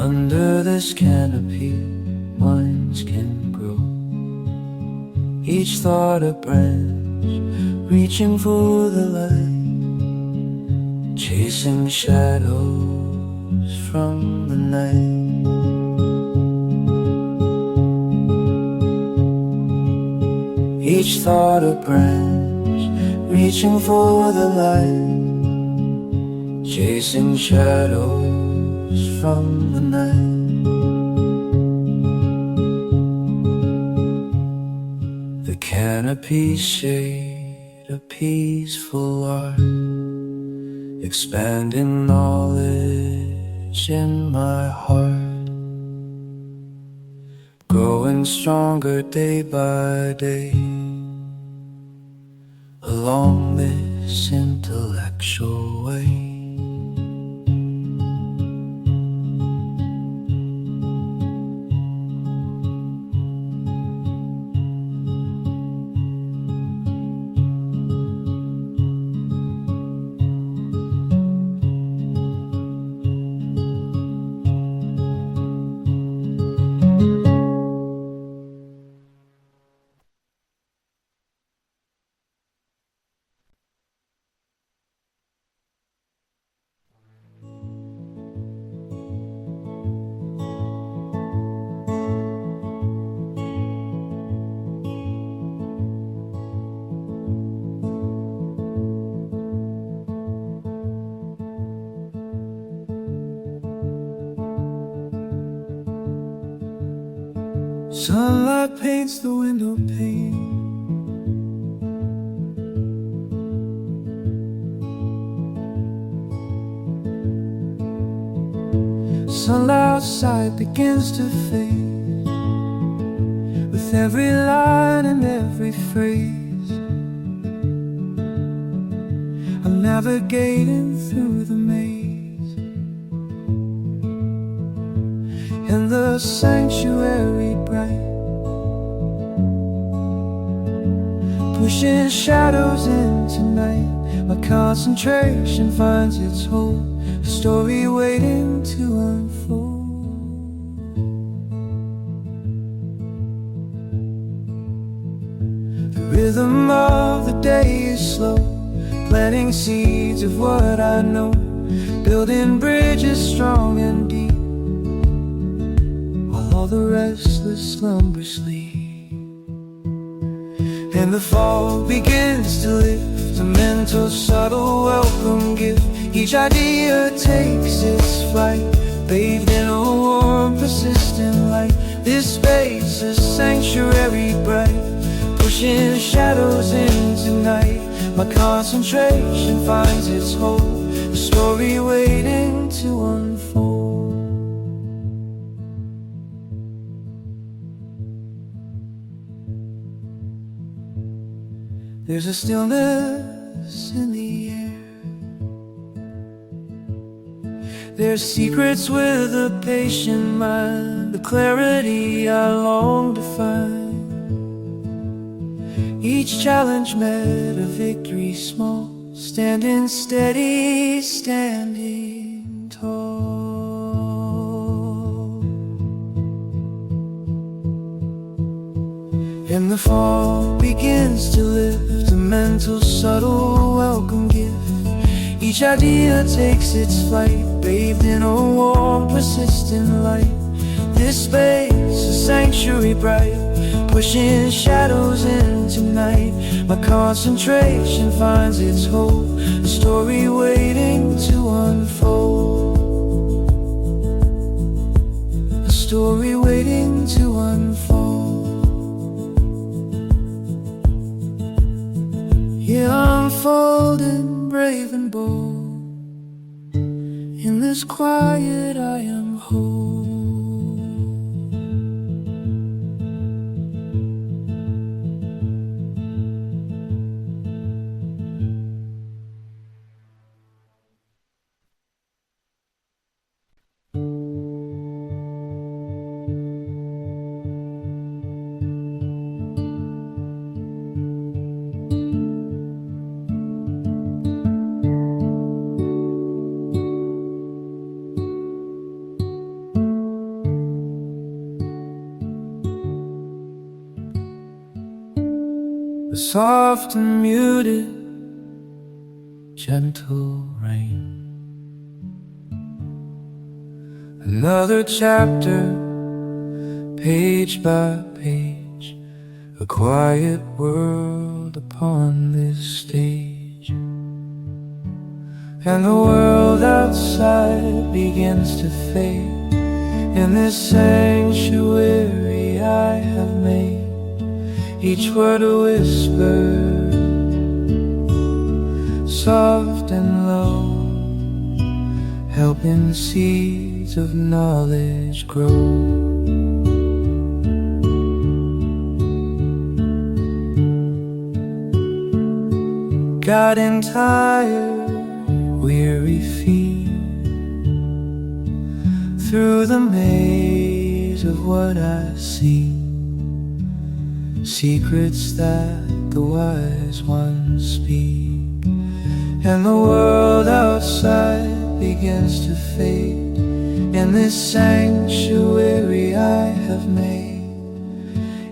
Under this canopy, minds can grow. Each thought a branch, reaching for the light. Chasing shadows from the night. Each thought a branch, reaching for the light. Chasing shadows from the night. The canopy's shade, a peaceful art, expanding knowledge in my heart, growing stronger day by day along this intellectual way. Sunlight paints the window pane. Sunlight outside begins to fade with every line and every phrase. I'm navigating through the maze in the sanctuary bright, pushing shadows into night. My concentration finds its hold, a story waiting to unfold. The rhythm of the day is slow, planting seeds of what I know, building bridges strong and deep, while all the restless slumber sleep. And the fall begins to lift, a mental subtle welcome gift. Each idea takes its flight, bathed in a warm persistent light. This space is sanctuary bright, pushing shadows into night. My concentration finds its hold, a story waiting to unfold. There's a stillness in the air. There's secrets with a patient mind, the clarity I long to find. Each challenge met a victory small, standing steady, standing tall. And the fall begins to lift a mental subtle welcome gift. Each idea takes its flight, bathed in a warm, persistent light. This space, a sanctuary bright, pushing shadows into night. My concentration finds its hope, a story waiting to unfold. A story waiting to unfold. Yeah, unfolding, brave and bold. In this quiet I am whole. The soft and muted, gentle rain. Another chapter, page by page, a quiet world upon this stage. And the world outside begins to fade in this sanctuary I have made. Each word a whisper, soft and low, helping seeds of knowledge grow. Guiding tired, weary feet through the maze of what I see. Secrets that the wise ones speak. And the world outside begins to fade in this sanctuary I have made.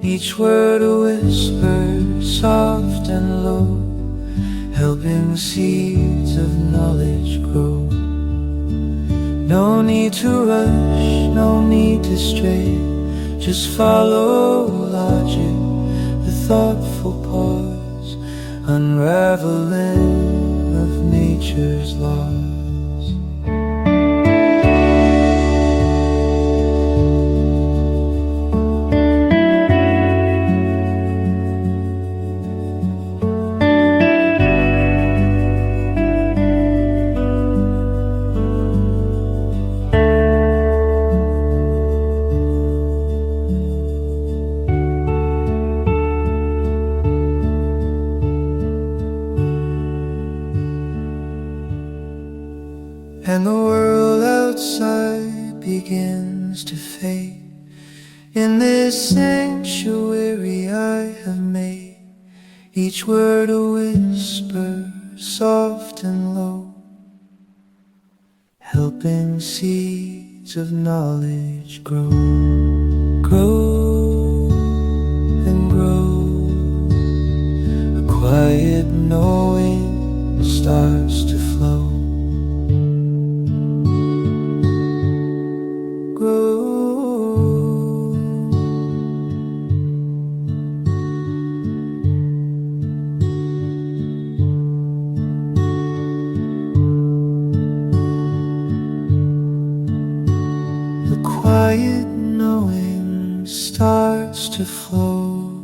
Each word a whisper, soft and low, helping seeds of knowledge grow. No need to rush, no need to stray, just follow logic, the thoughtful pause, unraveling of nature's laws. And the world outside begins to fade in this sanctuary I have made. Each word a whisper, soft and low, helping seeds of knowledge grow. Grow and grow, a quiet knowing starts to flow. Quiet knowing starts to flow.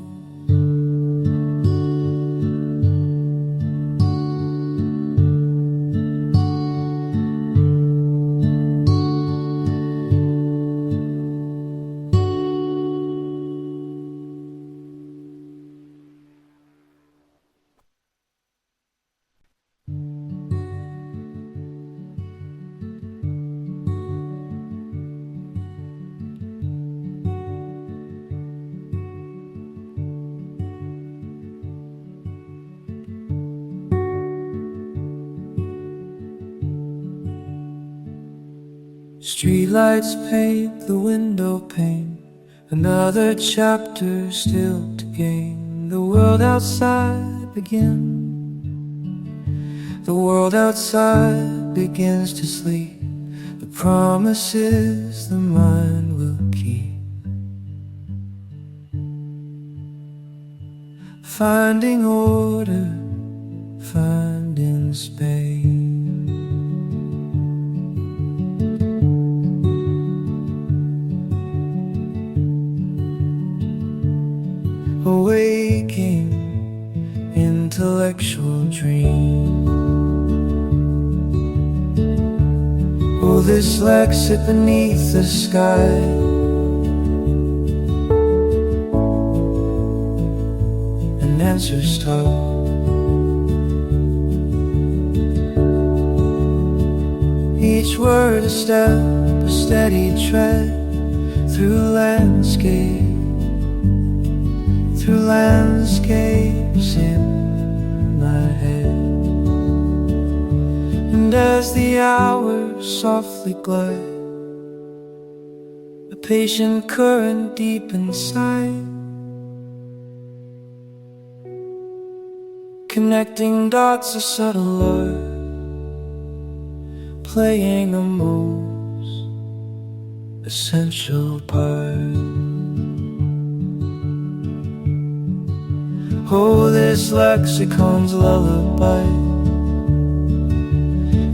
Streetlights paint the window pane, another chapter still to gain. The world outside begins. The world outside begins to sleep. The promises the mind will keep. Finding order, finding space. Awaking intellectual dream. Oh, this lexit beneath the sky, an answer's taught. Each word a step, a steady tread through landscapes in my head. And as the hours softly glide, a patient current deep inside, connecting dots, a subtle art, playing a most essential part. Oh, this lexicon's lullaby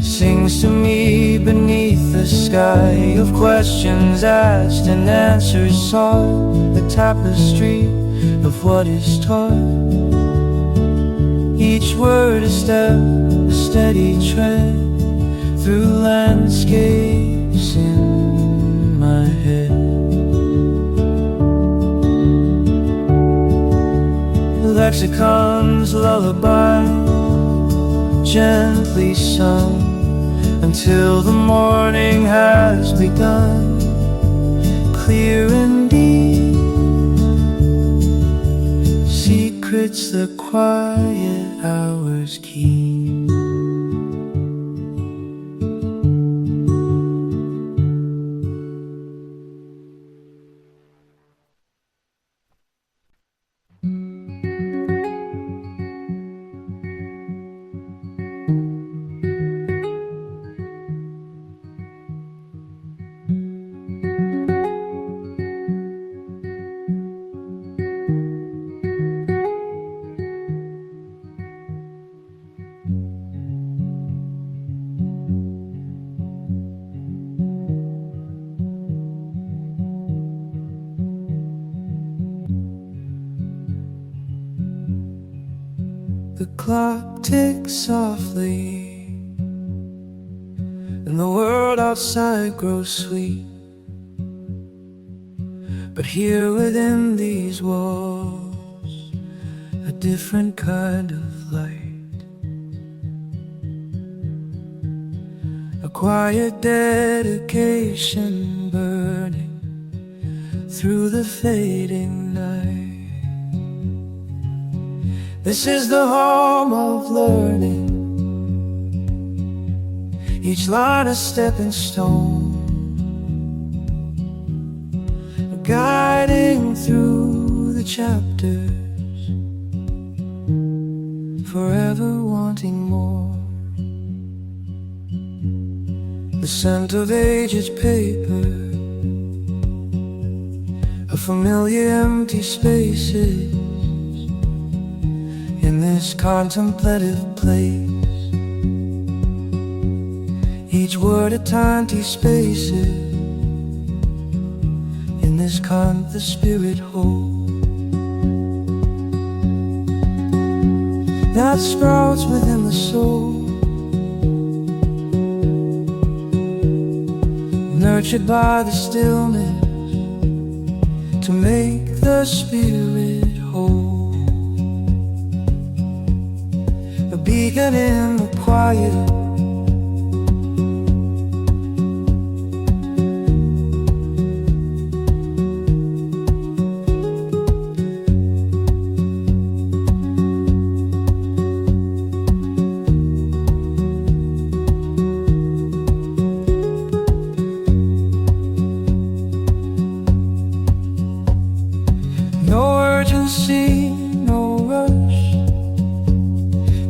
sings to me beneath the sky of questions asked and answers sought, the tapestry of what is taught. Each word a step, a steady tread through landscapes in my head. Lexicon's lullaby, gently sung until the morning has begun, clear and deep, secrets the quiet hours keep. The clock ticks softly, and the world outside grows sweet. But here within these walls, a different kind of light, a quiet dedication burning through the fading night. This is the home of learning, each line a stepping stone, guiding through the chapters, forever wanting more. The scent of aged paper, a familiar empty spaces in this contemplative place. Each word a tiny spaces in this the spirit holds, that sprouts within the soul, nurtured by the stillness to make the spirit whole. A beacon in the quiet,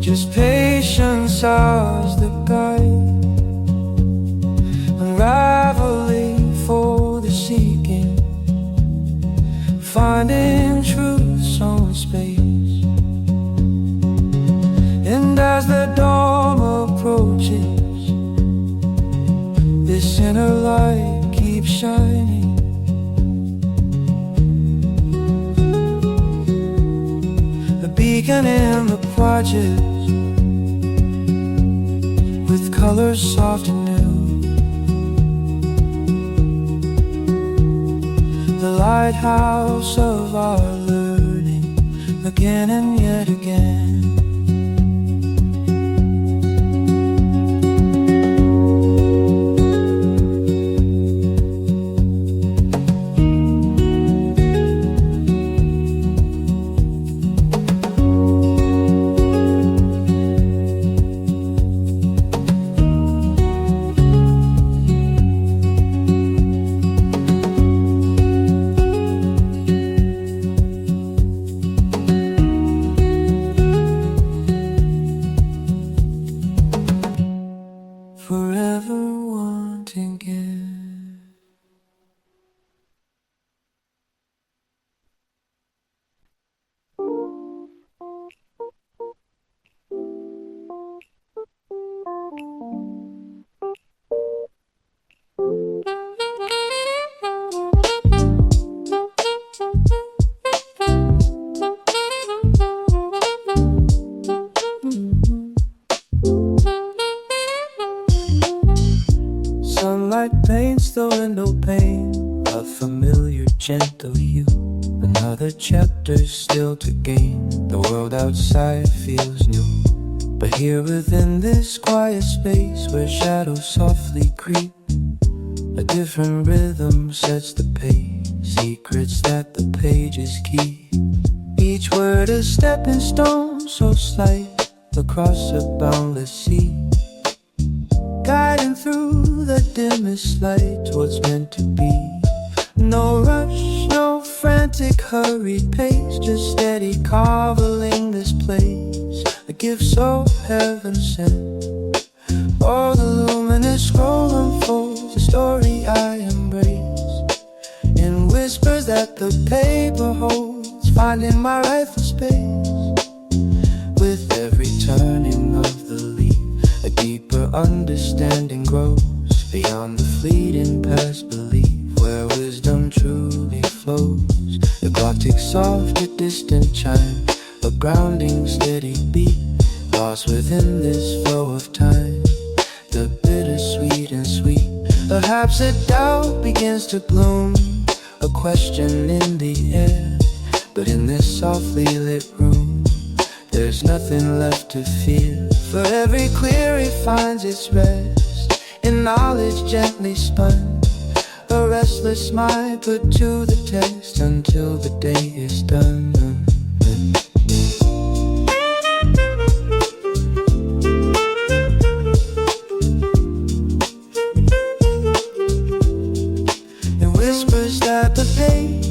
Just patience as the guide, unraveling for the seeking, finding truth's own space. And as the dawn approaches, this inner light keeps shining. A beacon in the project, with colors soft and new. The lighthouse of our learning, again and yet again. Paints the window pane, a familiar gentle hue. Another chapter still to gain. The world outside feels new, but here within this quiet space where shadows softly creep, a different rhythm sets the pace. Secrets that the pages keep, each word a stepping stone so slight across a boundless sea, guiding through the dimmest light towards meant to be. No rush, no frantic hurried pace, just steady carveling this place, a gift so heaven sent. Oh, the luminous scroll unfolds, the story I embrace, in whispers that the paper holds, finding my rightful space. With every turning of the leaf, a deeper understanding grows, beyond the fleeting past belief, where wisdom truly flows. The clock ticks soft, a distant chime, a grounding steady beat, lost within this flow of time, the bittersweet and sweet. Perhaps a doubt begins to bloom, a question in the air, but in this softly lit room, there's nothing left to fear. For every query finds its rest in knowledge gently spun, a restless mind put to the test until the day is done. It whispers that the pain,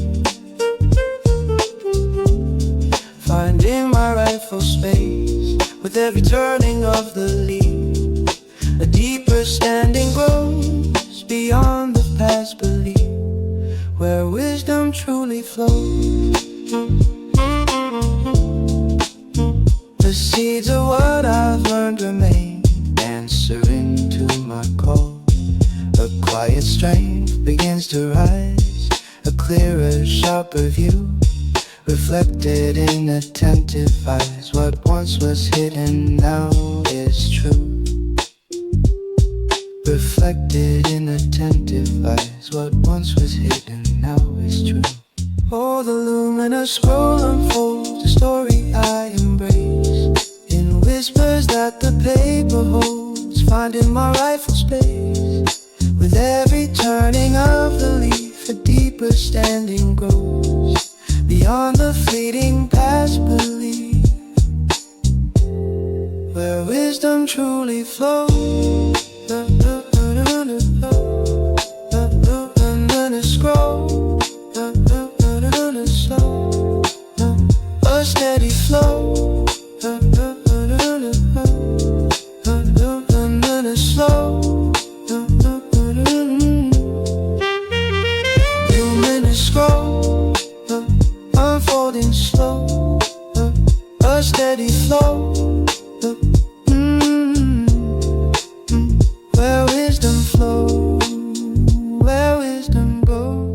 finding my rightful space, with every turning of the leaf, a deeper standing grows, beyond the past belief, where wisdom truly flows. The seeds of what I've learned remain, answering to my call. A quiet strength begins to rise, a clearer, sharper view, reflected in attentive eyes. What once was hidden now is true. Reflected in attentive eyes, what once was hidden now is true. Oh, the luminous scroll unfolds, the story I embrace, in whispers that the paper holds, finding my rightful space. With every turning of the leaf, a deeper standing grows, beyond the fleeting past belief, where wisdom truly flows. The scroll, slow, a steady flow, a steady flow. Where wisdom flows, where wisdom goes.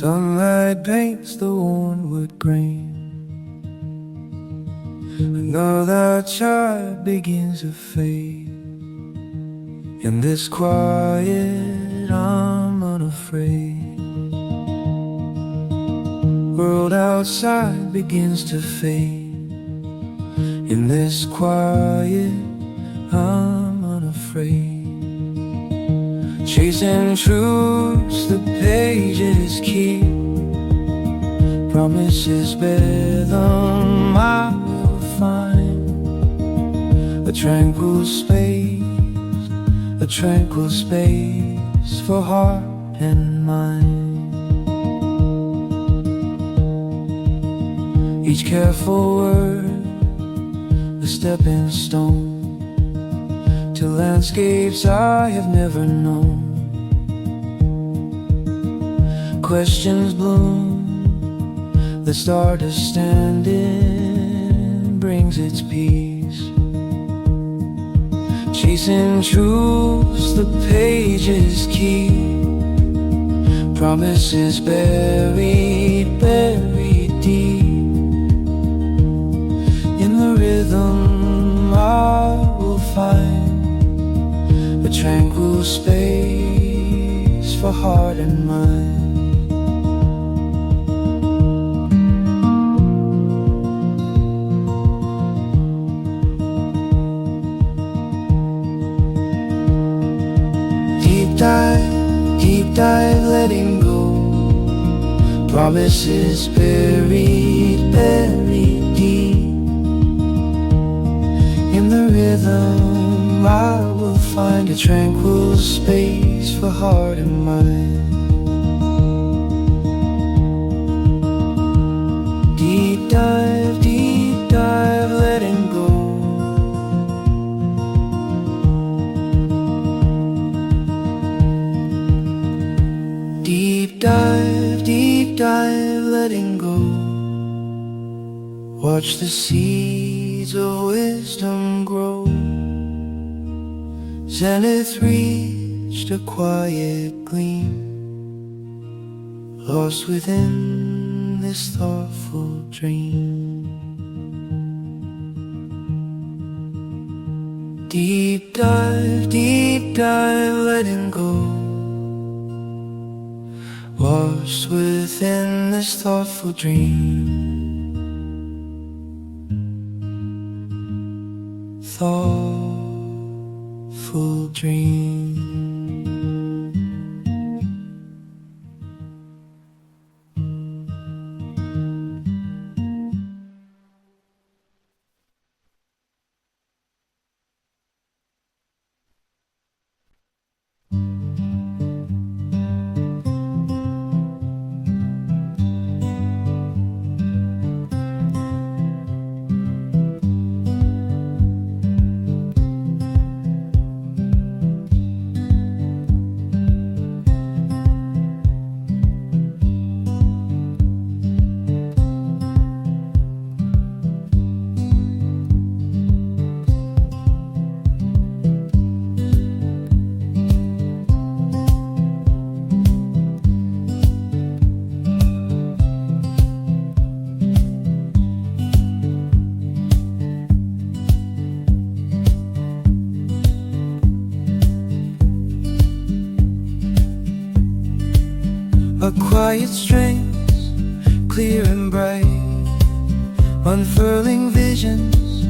Sunlight paints the worn wood grain. Another child begins to fade. In this quiet, I'm unafraid. World outside begins to fade. In this quiet, I'm unafraid. Chasing truths, the pages keep. Promises bear them, I will find a tranquil space, a tranquil space for heart and mind. Each careful word, a stepping stone to landscapes I have never known. Questions bloom, the stardust standing brings its peace. Chasing truths, the pages keep. Promises buried, buried deep. In the rhythm I will find a tranquil space for heart and mind. Deep dive, letting go. Promises buried, buried deep. In the rhythm I will find a tranquil space for heart and mind. Deep dive, letting go. Deep dive, letting go. Watch the seeds of wisdom grow. Zenith reached a quiet gleam, lost within this thoughtful dream. Deep dive, letting go. Lost within this thoughtful dream. Thoughtful dream. A quiet strength, clear and bright, unfurling visions,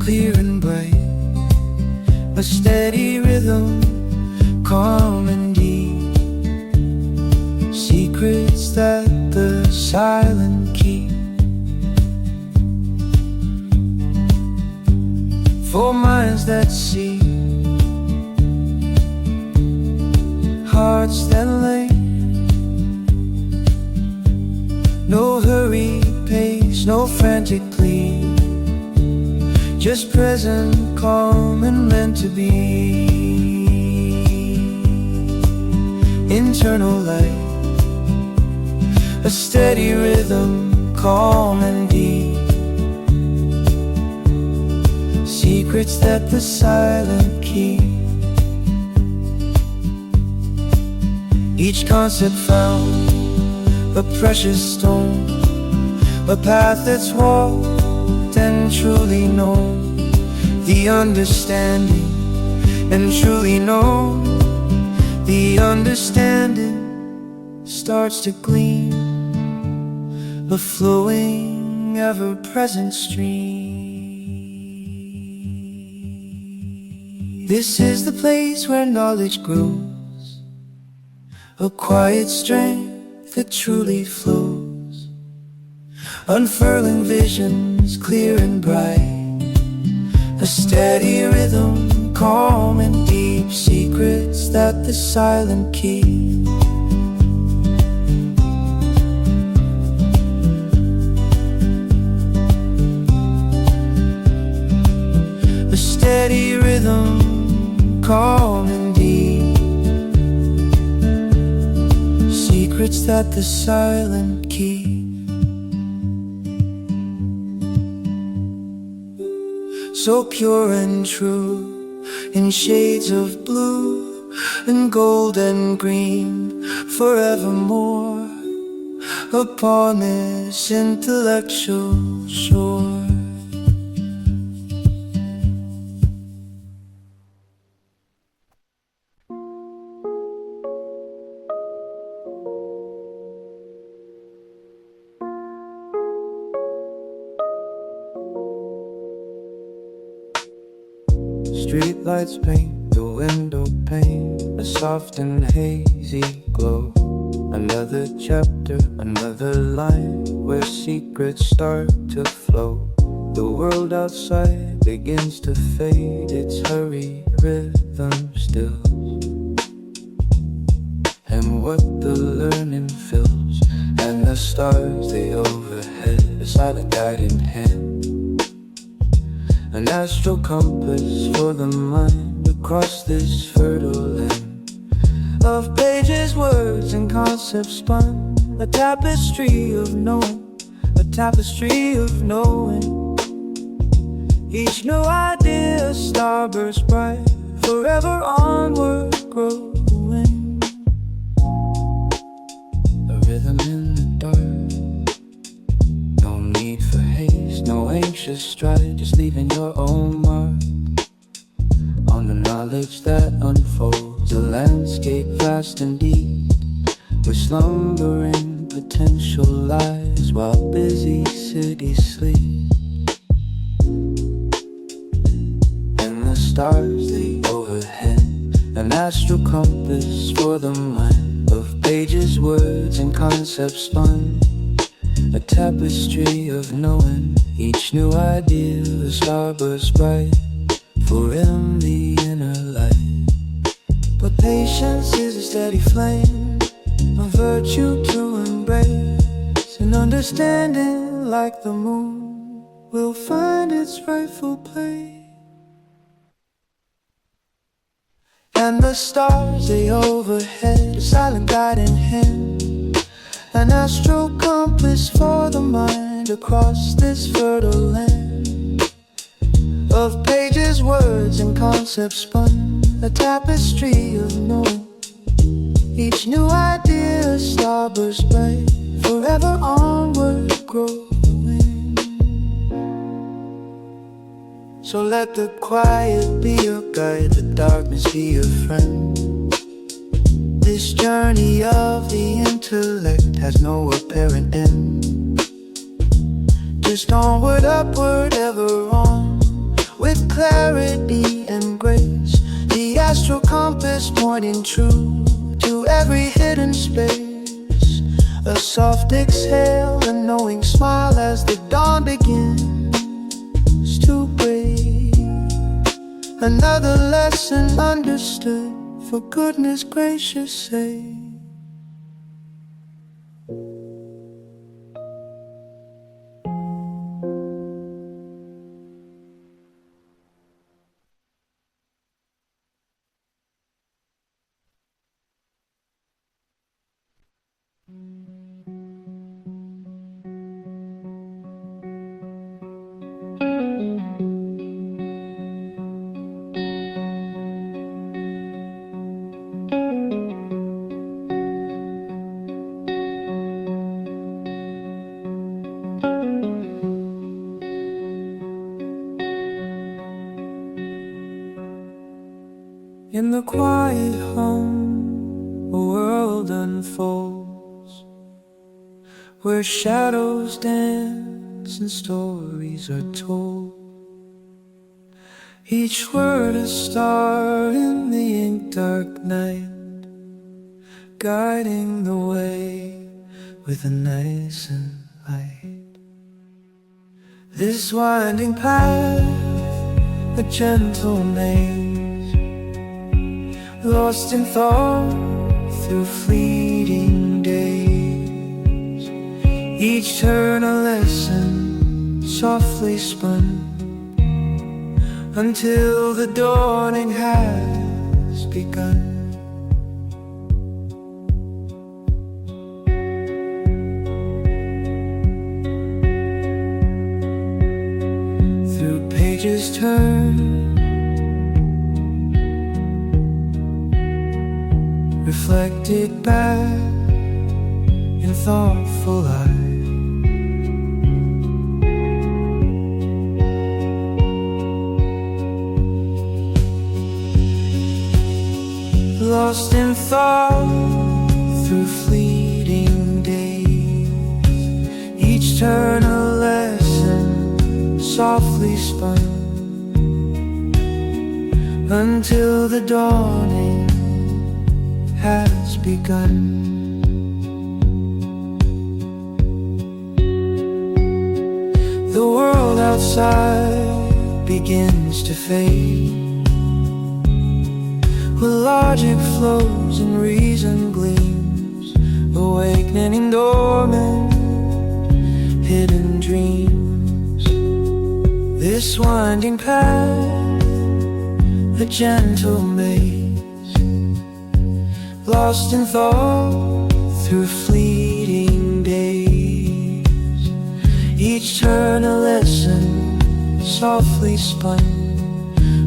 clear and bright. A steady rhythm, calm and deep, secrets that the silent keep. For minds hands that see, hearts that lay. No hurried pace, no frantic plea, just present, calm and meant to be. Internal light, a steady rhythm, calm and deep. Secrets that the silent keep. Each concept found, a precious stone, a path that's walked and truly known. The understanding and truly known. The understanding starts to gleam, a flowing, ever-present stream. This is the place where knowledge grows, a quiet strength that truly flows, unfurling visions clear and bright, a steady rhythm, calm and deep, secrets that the silent keep. A steady rhythm, calm and deep, secrets that the silent keep. So pure and true, in shades of blue and gold and green, forevermore upon this intellectual shore. Streetlights paint the window pane, a soft and hazy glow. Another chapter, another line, where secrets start to flow. The world outside begins to fade, its hurried rhythm stills, and what the learning fills. And the stars, they overhead, a silent guiding hand, an astral compass for the mind across this fertile land of pages, words and concepts spun, a tapestry of knowing, a tapestry of knowing. Each new idea, a starburst bright, forever onward growing. A rhythm in the dark, no need for haste, no anxious stride, just leaving your own mark on the knowledge that unfolds. A landscape vast and deep, where slumbering potential lies, while busy cities sleep. And the stars, they overhead, an astral compass for the mind of pages, words and concepts spun, a tapestry of knowing. Each new idea, a starburst bright, for in the inner light. But patience is a steady flame, a virtue to embrace, an understanding like the moon will find its rightful place. And the stars, they overhead, a silent guiding hand, an astral compass for the mind across this fertile land of pages, words and concepts spun, a tapestry of knowing. Each new idea, a starburst bright, forever onward growing. So let the quiet be your guide, the darkness be your friend. This journey of the intellect has no apparent end. Just onward, upward, ever on, with clarity and grace. The astral compass pointing true to every hidden space. A soft exhale, a knowing smile as the dawn begins to break. Another lesson understood, for goodness gracious sake. In the quiet home, a world unfolds, where shadows dance and stories are told. Each word a star in the ink dark night, guiding the way with a nice and light. This winding path, a gentle maze, lost in thought through fleeting days. Each turn a lesson softly spun, until the dawning has begun. Through pages turned, reflected back in thoughtful eyes. Lost in thought through fleeting days, each turn a lesson softly spun, until the dawning has begun. The world outside begins to fade, where logic flows and reason gleams, awakening dormant hidden dreams. This winding path, a gentle maze, lost in thought through fleeting days. Each turn a lesson softly spun,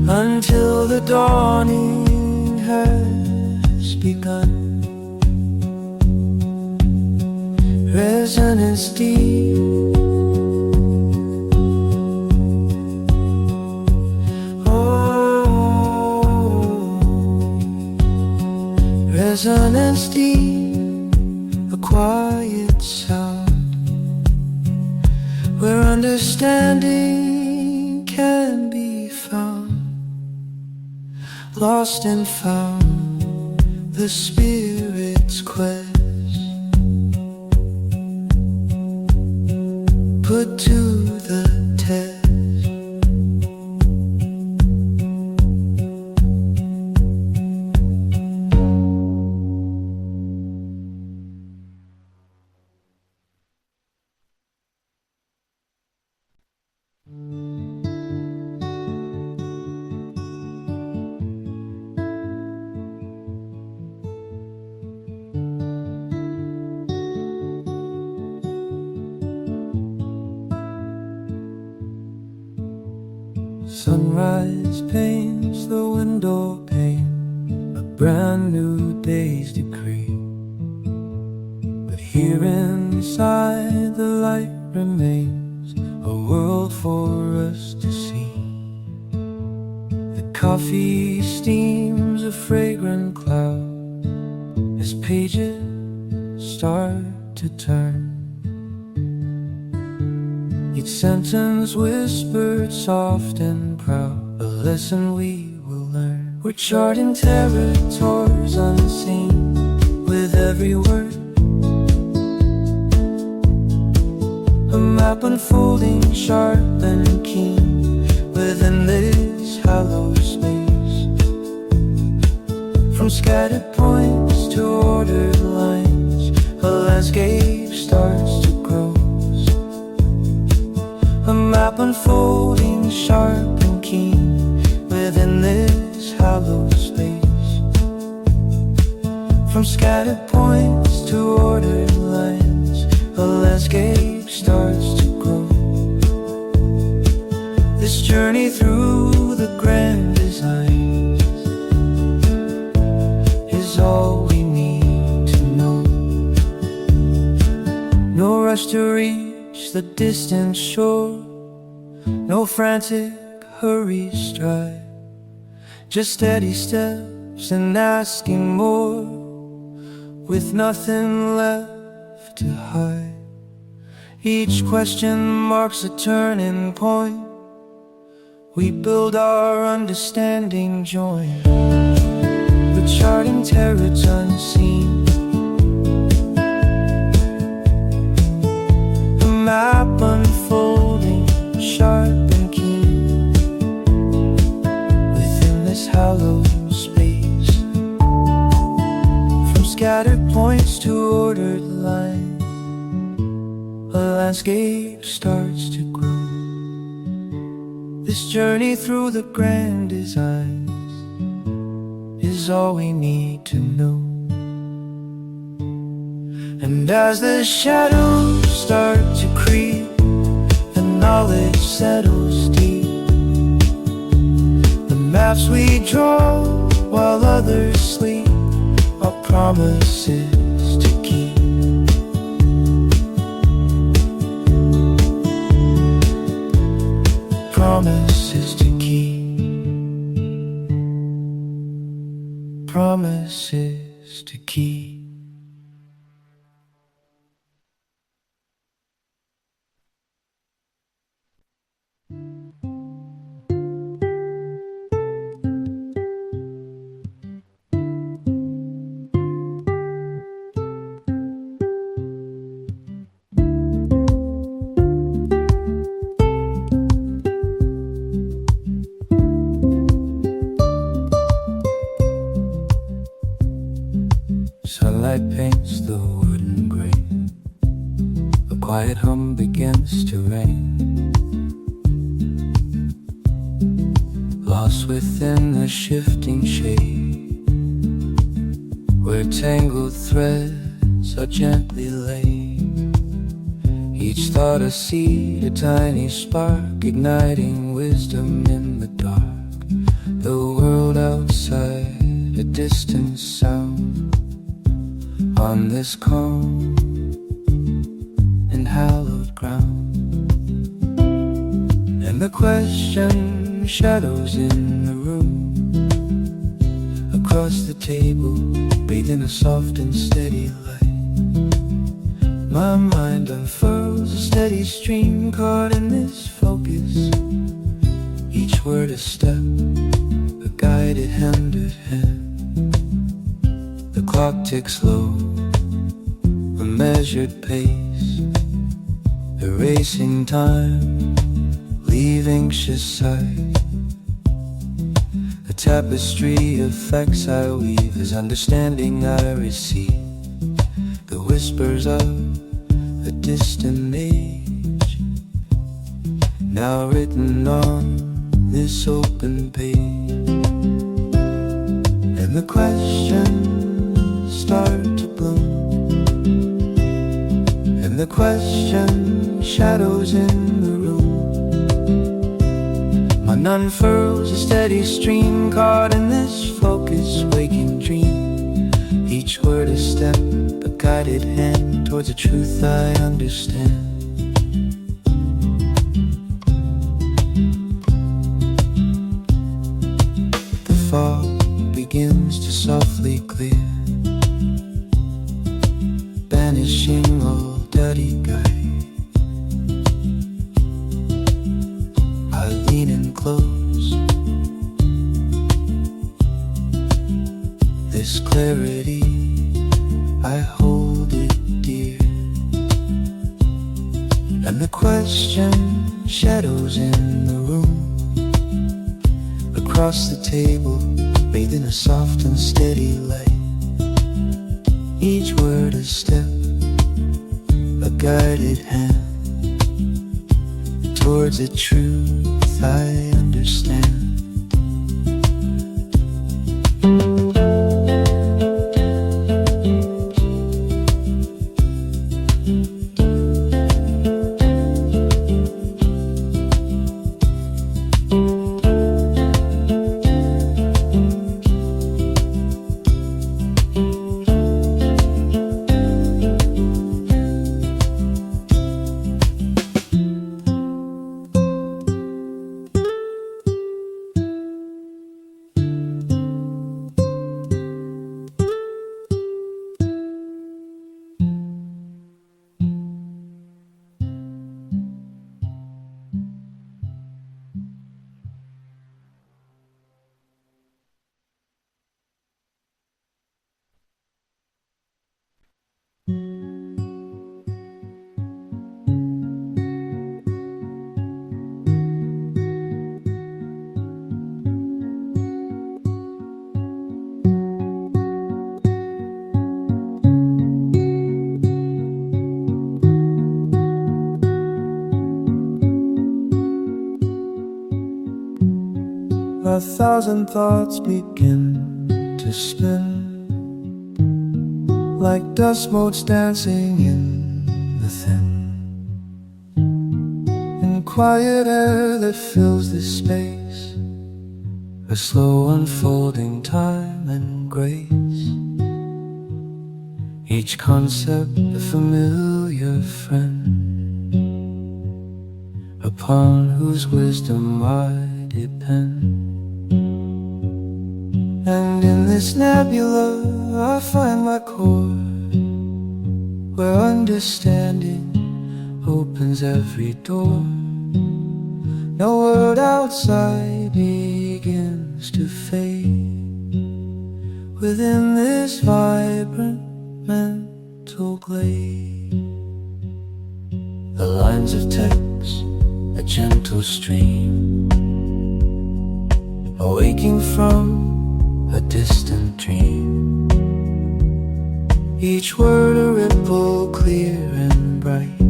until the dawning has begun. Resonance deep, resonance deep, a quiet sound, where understanding can be found. Lost and found, the spirit's quest, put to the test. Sunrise paints the window pane, a brand new day's decree. But here inside the light remains a world for us to see. The coffee steams a fragrant cloud as pages start to turn. Each sentence whispered soft and proud, a lesson we will learn. We're charting territories unseen with every word, a map unfolding sharp and keen with endless this hollow space. From scattered points to ordered lines, a landscape starts to grow. A map unfolding sharp and keen within this hollow space. From scattered points to ordered lines, a landscape starts to grow. This journey through the grand design is all we need to know. No rush to reach the distant shore, no frantic hurry stride, just steady steps and asking more, with nothing left to hide. Each question marks a turning point. We build our understanding joint, the charting terrors unseen. A map unfolding sharp and keen within this hollow space. From scattered points to ordered lines, a landscape starts to grow. This journey through the grand designs is all we need to know. And as the shadows start to creep, the knowledge settles deep. The maps we draw while others sleep are promises to keep. Promises to keep. Promises to keep. Sunlight paints the wooden grain. A quiet hum begins to reign. Lost within the shifting shade, where tangled threads are gently laid. Each thought a seed, a tiny spark, igniting wisdom in the dark. The world outside, a distant sound on this calm and hallowed ground. And the question shadows in the room, across the table, bathed in a soft and steady light. My mind unfurls, a steady stream caught in this focus. Each word a step, a guided hand at hand. The clock ticks low, a measured pace, erasing time, leave anxious sight. A tapestry of facts I weave, as understanding I receive. The whispers of a distant age, now written on this open page. And the questions start to bloom, and the question shadows in the room. Mind unfurls, a steady stream caught in this focus, waking dream. Each word a step, a guided hand towards a truth I understand. The fog begins to softly clear, banishing all dirty guide. I lean in close, this clarity, I hold it dear. And the question shadows in the room, across the table, bathed in a soft and steady light. Each word a step, a guided hand towards a truth I understand. 1,000 thoughts begin to spin, like dust motes dancing in the thin and quiet air that fills this space, a slow unfolding time and grace. Each concept a familiar friend, upon whose wisdom I depend. And in this nebula I find my core, where understanding opens every door. No word outside begins to fade within this vibrant mental glade. The lines of text, a gentle stream, awaking from a distant dream. Each word a ripple clear and bright,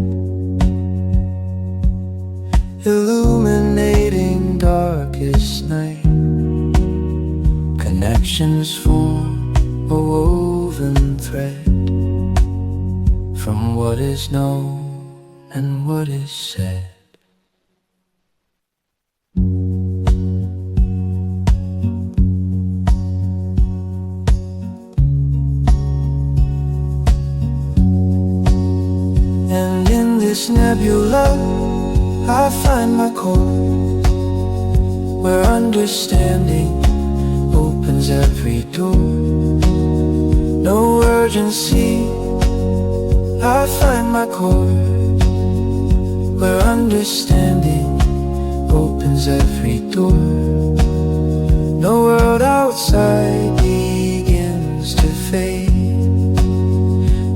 illuminating darkest night. Connections form a woven thread from what is known and what is said. And in this nebula I find my core, where understanding opens every door. No urgency, I find my core, where understanding opens every door. No world outside begins to fade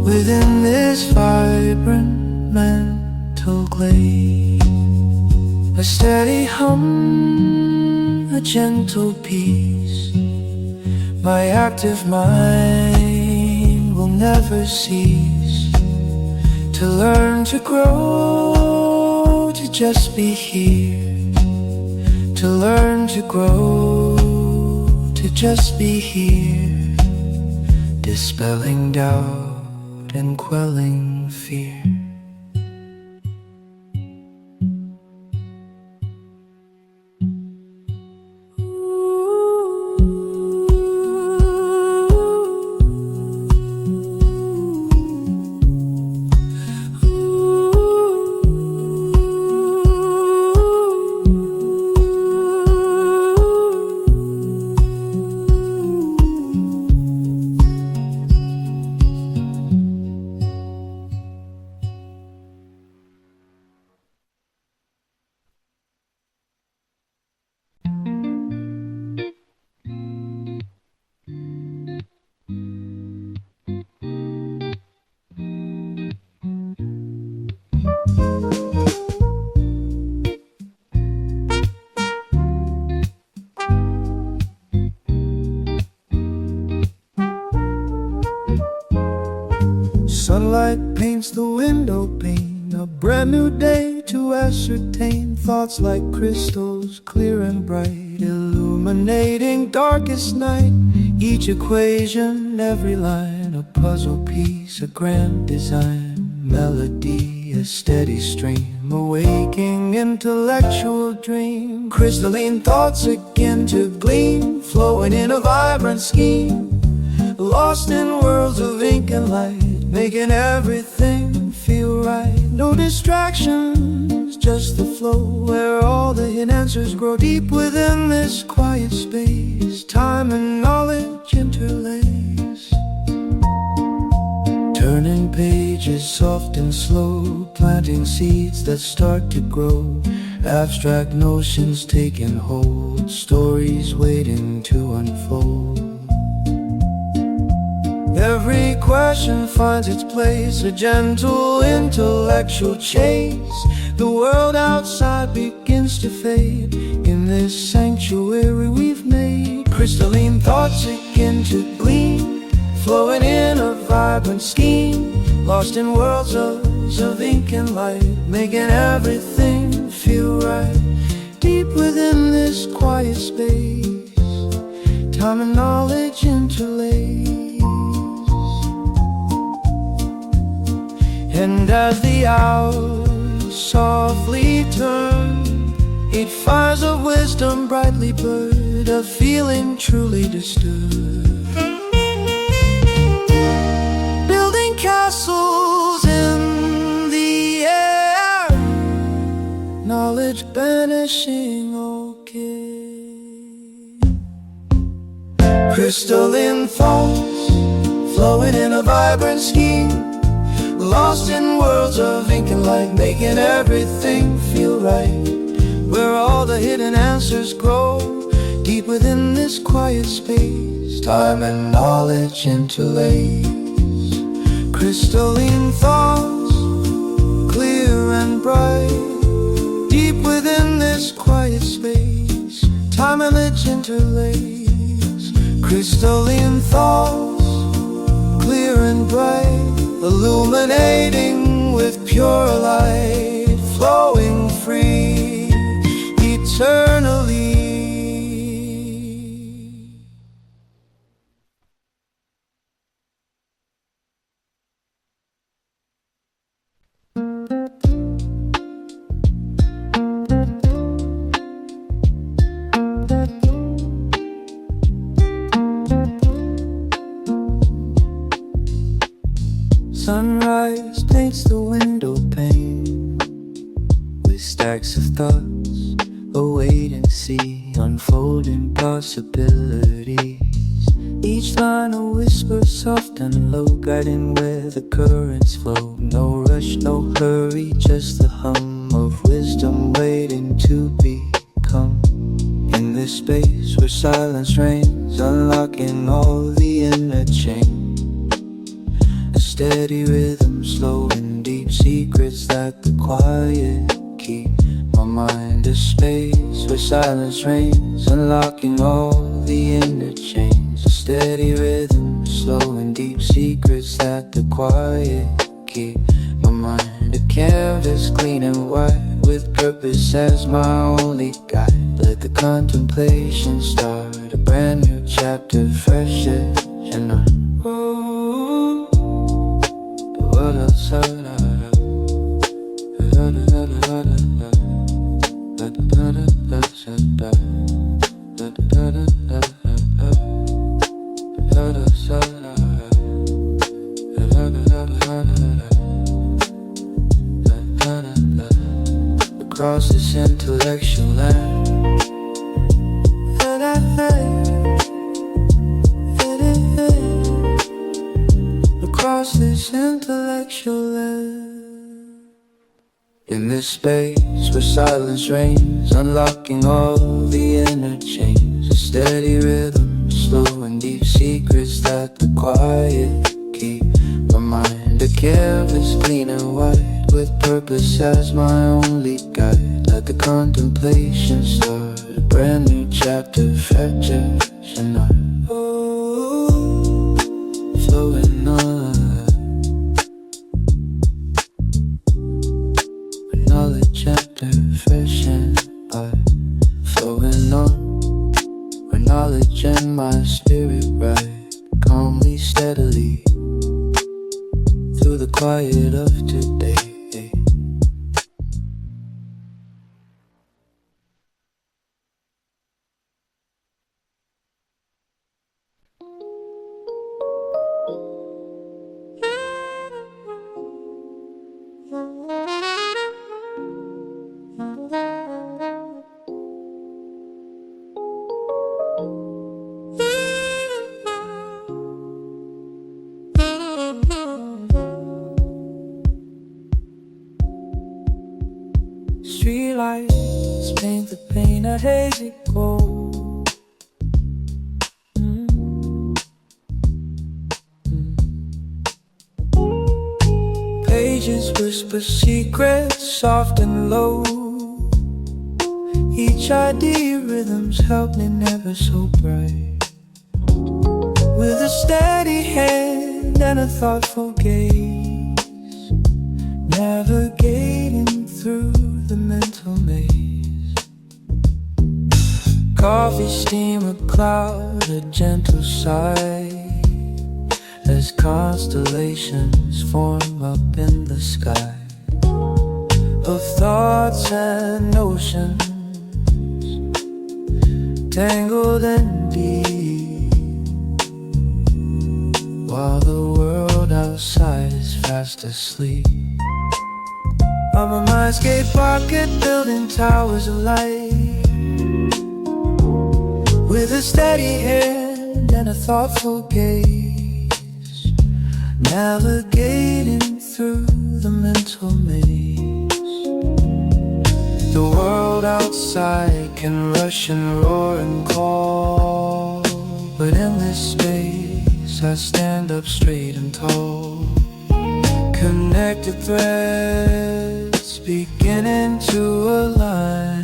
within this vibrant mental glade. A steady hum, a gentle peace. My active mind will never cease to learn, to grow, to just be here. To learn, to grow, to just be here. Dispelling doubt and quelling fear. Starlight paints the window pane, a brand new day to ascertain. Thoughts like crystals, clear and bright, illuminating darkest night. Each equation, every line, a puzzle piece, a grand design. Melody, a steady stream, a waking intellectual dream. Crystalline thoughts begin to gleam, flowing in a vibrant scheme. Lost in worlds of ink and light, making everything feel right. No distractions, just the flow, where all the hidden answers grow. Deep within this quiet space, time and knowledge interlace. Turning pages soft and slow, planting seeds that start to grow. Abstract notions taking hold, stories waiting to unfold. Every question finds its place, a gentle intellectual chase. The world outside begins to fade in this sanctuary we've made. Crystalline thoughts begin to gleam, flowing in a vibrant scheme. Lost in worlds of ink and light, making everything feel right. Deep within this quiet space, time and knowledge interlace. And as the hours softly turn, 8 fires of wisdom brightly burn, a feeling truly disturbed. Building castles in the air, knowledge banishing okay. Crystalline thoughts flowing in a vibrant scheme. Lost in worlds of ink and light, making everything feel right. Where all the hidden answers grow, deep within this quiet space, time and knowledge interlace. Crystalline thoughts, clear and bright, deep within this quiet space, time and knowledge interlace. Crystalline thoughts, clear and bright, illuminating with pure light, flowing free eternally. Sunrise paints the window pane with stacks of thoughts, a wait and see, unfolding possibilities. Each line a whisper soft and low, guiding where the currents flow. No rush, no hurry, just the hum of wisdom waiting to become. In this space where silence reigns, unlocking all the inner chains. A steady rhythm, slow and deep, secrets that the quiet keep. My mind a space where silence reigns, unlocking all the inner chains. A steady rhythm, slow and deep, secrets that the quiet keep. My mind a canvas, clean and white, with purpose as my only guide. Let the contemplation start, a brand new chapter, fresh as and I. What else across this intellectual land, across this intellectual land. In this space where silence reigns, unlocking all the inner chains. A steady rhythm, slow and deep, secrets that the quiet keep. My mind a canvas, clean and white, with purpose as my only guide. Let the contemplation start, a brand new chapter, fracture and I. Flowing on, knowledge and my spirit ride calmly, steadily through the quiet of today. Streetlights paint the pain a hazy gold. Pages whisper secrets soft and low. Each idea rhythms help me never so bright. With a steady hand and a thoughtful gaze, navigating through the mental maze. Coffee steam, a cloud, a gentle sigh, as constellations form up in the sky. Of thoughts and oceans, tangled and deep, while the world outside is fast asleep. I'm a Mindscape Architect building towers of light, with a steady hand and a thoughtful gaze, navigating through the mental maze. The world outside can rush and roar and call, but in this space I stand up straight and tall. Connected threads beginning to align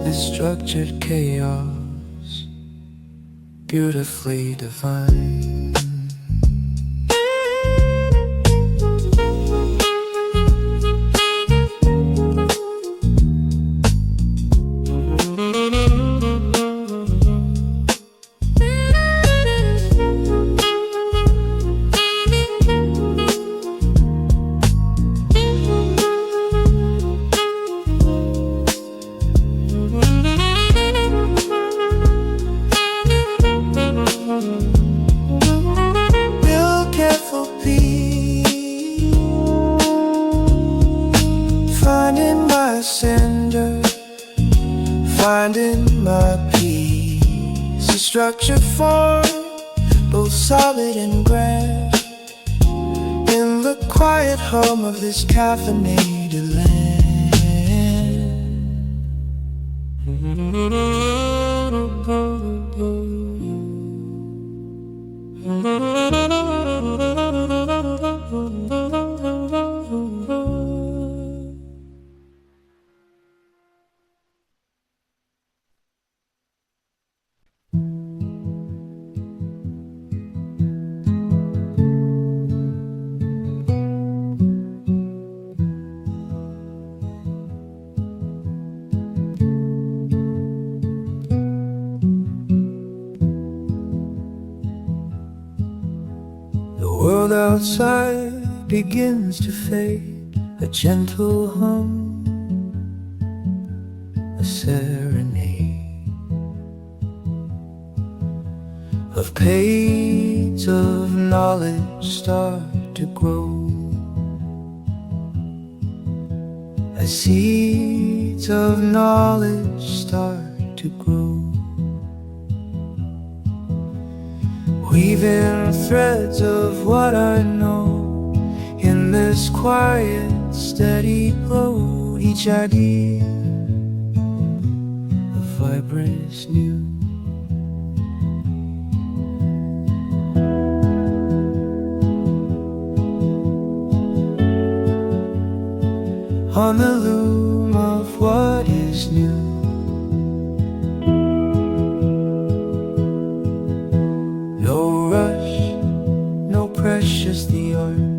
this structured chaos, beautifully divine. Finding my peace, a structure form, both solid and grand, in the quiet hum of this caffeinated land. The world outside begins to fade, a gentle hum, a serenade of pages of knowledge start to grow, as seeds of knowledge start to grow. Weaving threads of what I know in this quiet, steady glow. Each idea a vibrance new. On the loom of what is new. No rush, no precious the art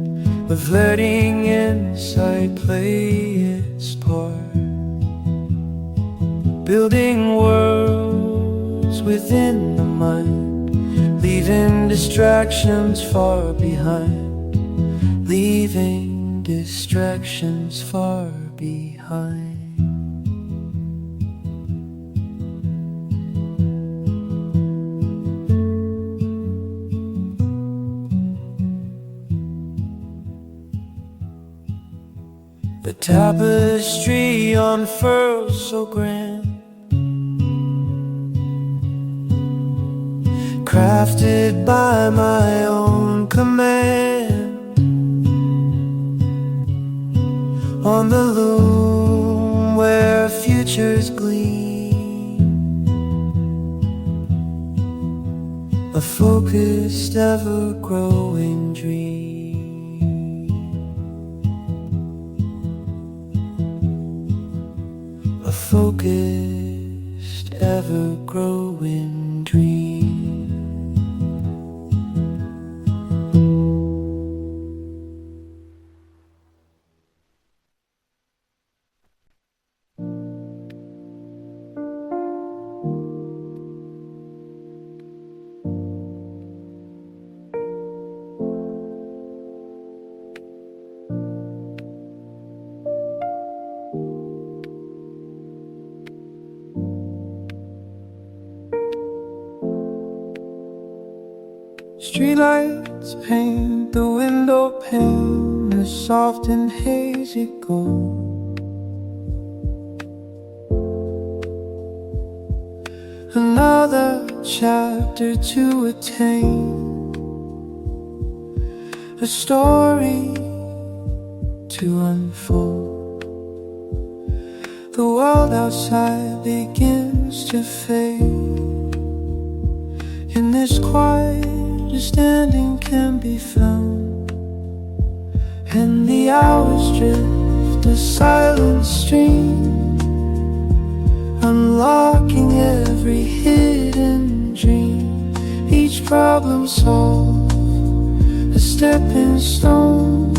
of letting insight play its part, building worlds lives within the mind, leaving distractions far behind, leaving distractions far behind. The tapestry unfurls so grand, crafted by my own command, on the loom where futures gleam, a focused ever-growing dream. A focused, ever-growing dream. Streetlights paint the window pane a soft and hazy gold. Another chapter to attain, a story to unfold. The world outside begins to fade. In this quiet, understanding can be found, and the hours drift a silent stream, unlocking every hidden dream. Each problem solved, a stepping stone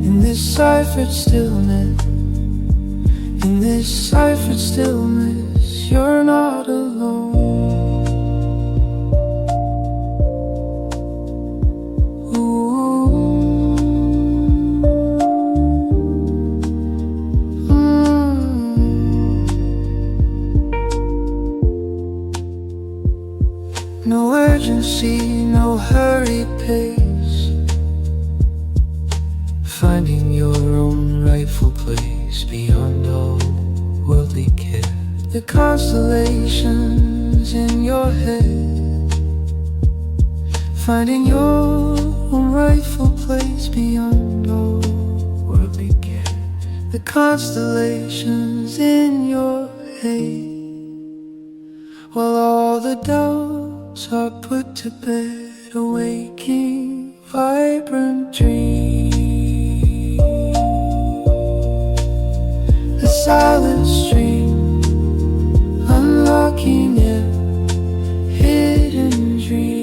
in this ciphered stillness. In this ciphered stillness, you're not alone. No urgency, no hurried pace, finding your own rightful place beyond all worldly care. The constellations in your head, finding your own rightful place beyond all worldly care. The constellations in your head, while all the doubts are put to bed, a waking, vibrant dream. A silent stream, unlocking a hidden dream.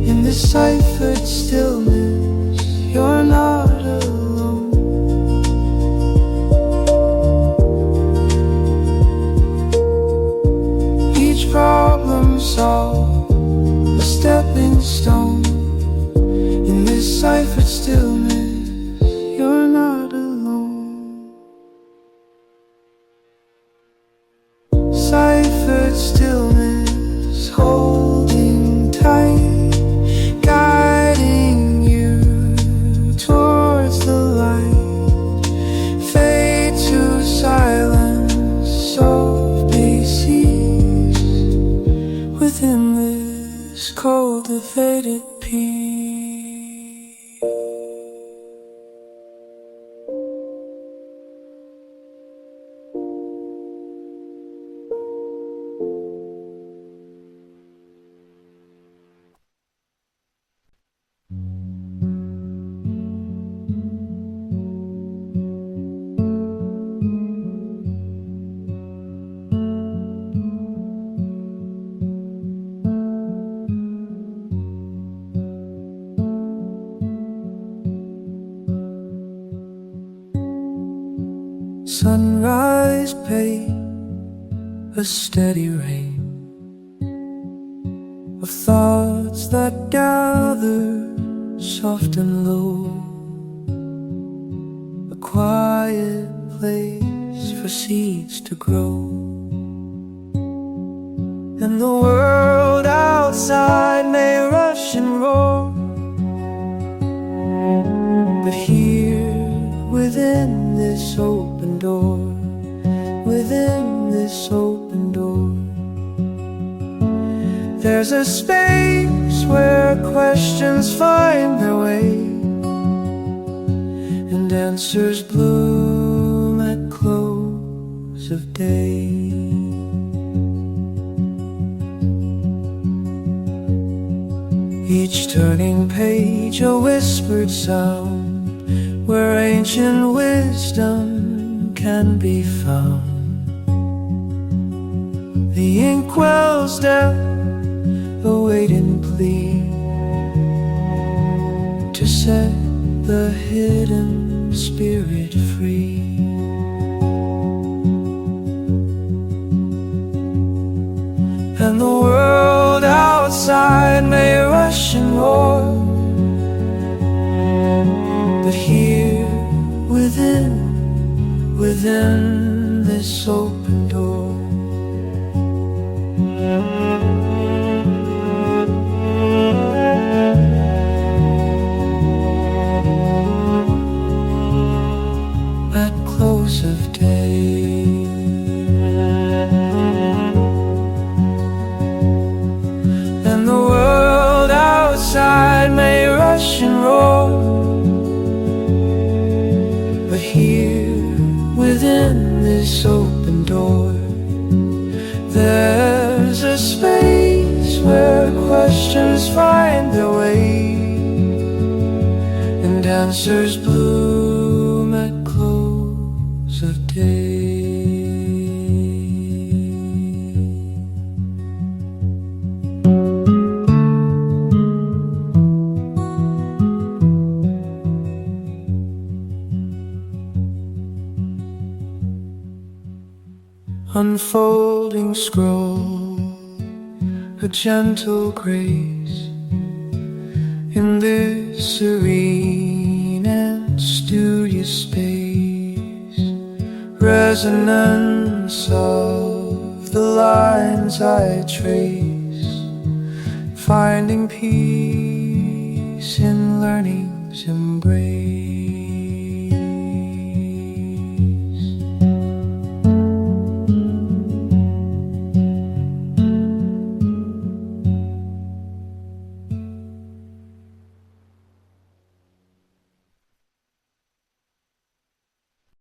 In this ciphered stillness, you're not alone. Each problem solved, a stepping stone. In this ciphered stillness, you're not alone. Ciphered stillness, holding tight, guiding you towards the light. Fade to silence, soft bases within this cultivated peace. Sunrise paid a steady rain of thoughts that gather soft and low, a quiet place for seeds to grow. And the world outside may rush and roar, but here within this open door, within this open door, there's a space where questions find their way and answers bloom at close of day. Each turning page a whispered sound where ancient wisdom can be found. The inkwell's depth await in plea to set the hidden spirit free. And the world outside may rush and roar, but here within this open door, at close of day, and the world outside may rush and roar, but here within this open door, there's a space where questions find their way and answers bloom at close of day. Unfolding scroll, a gentle grace in this serene and studious space, resonance of the lines I trace, finding peace in learning's embrace.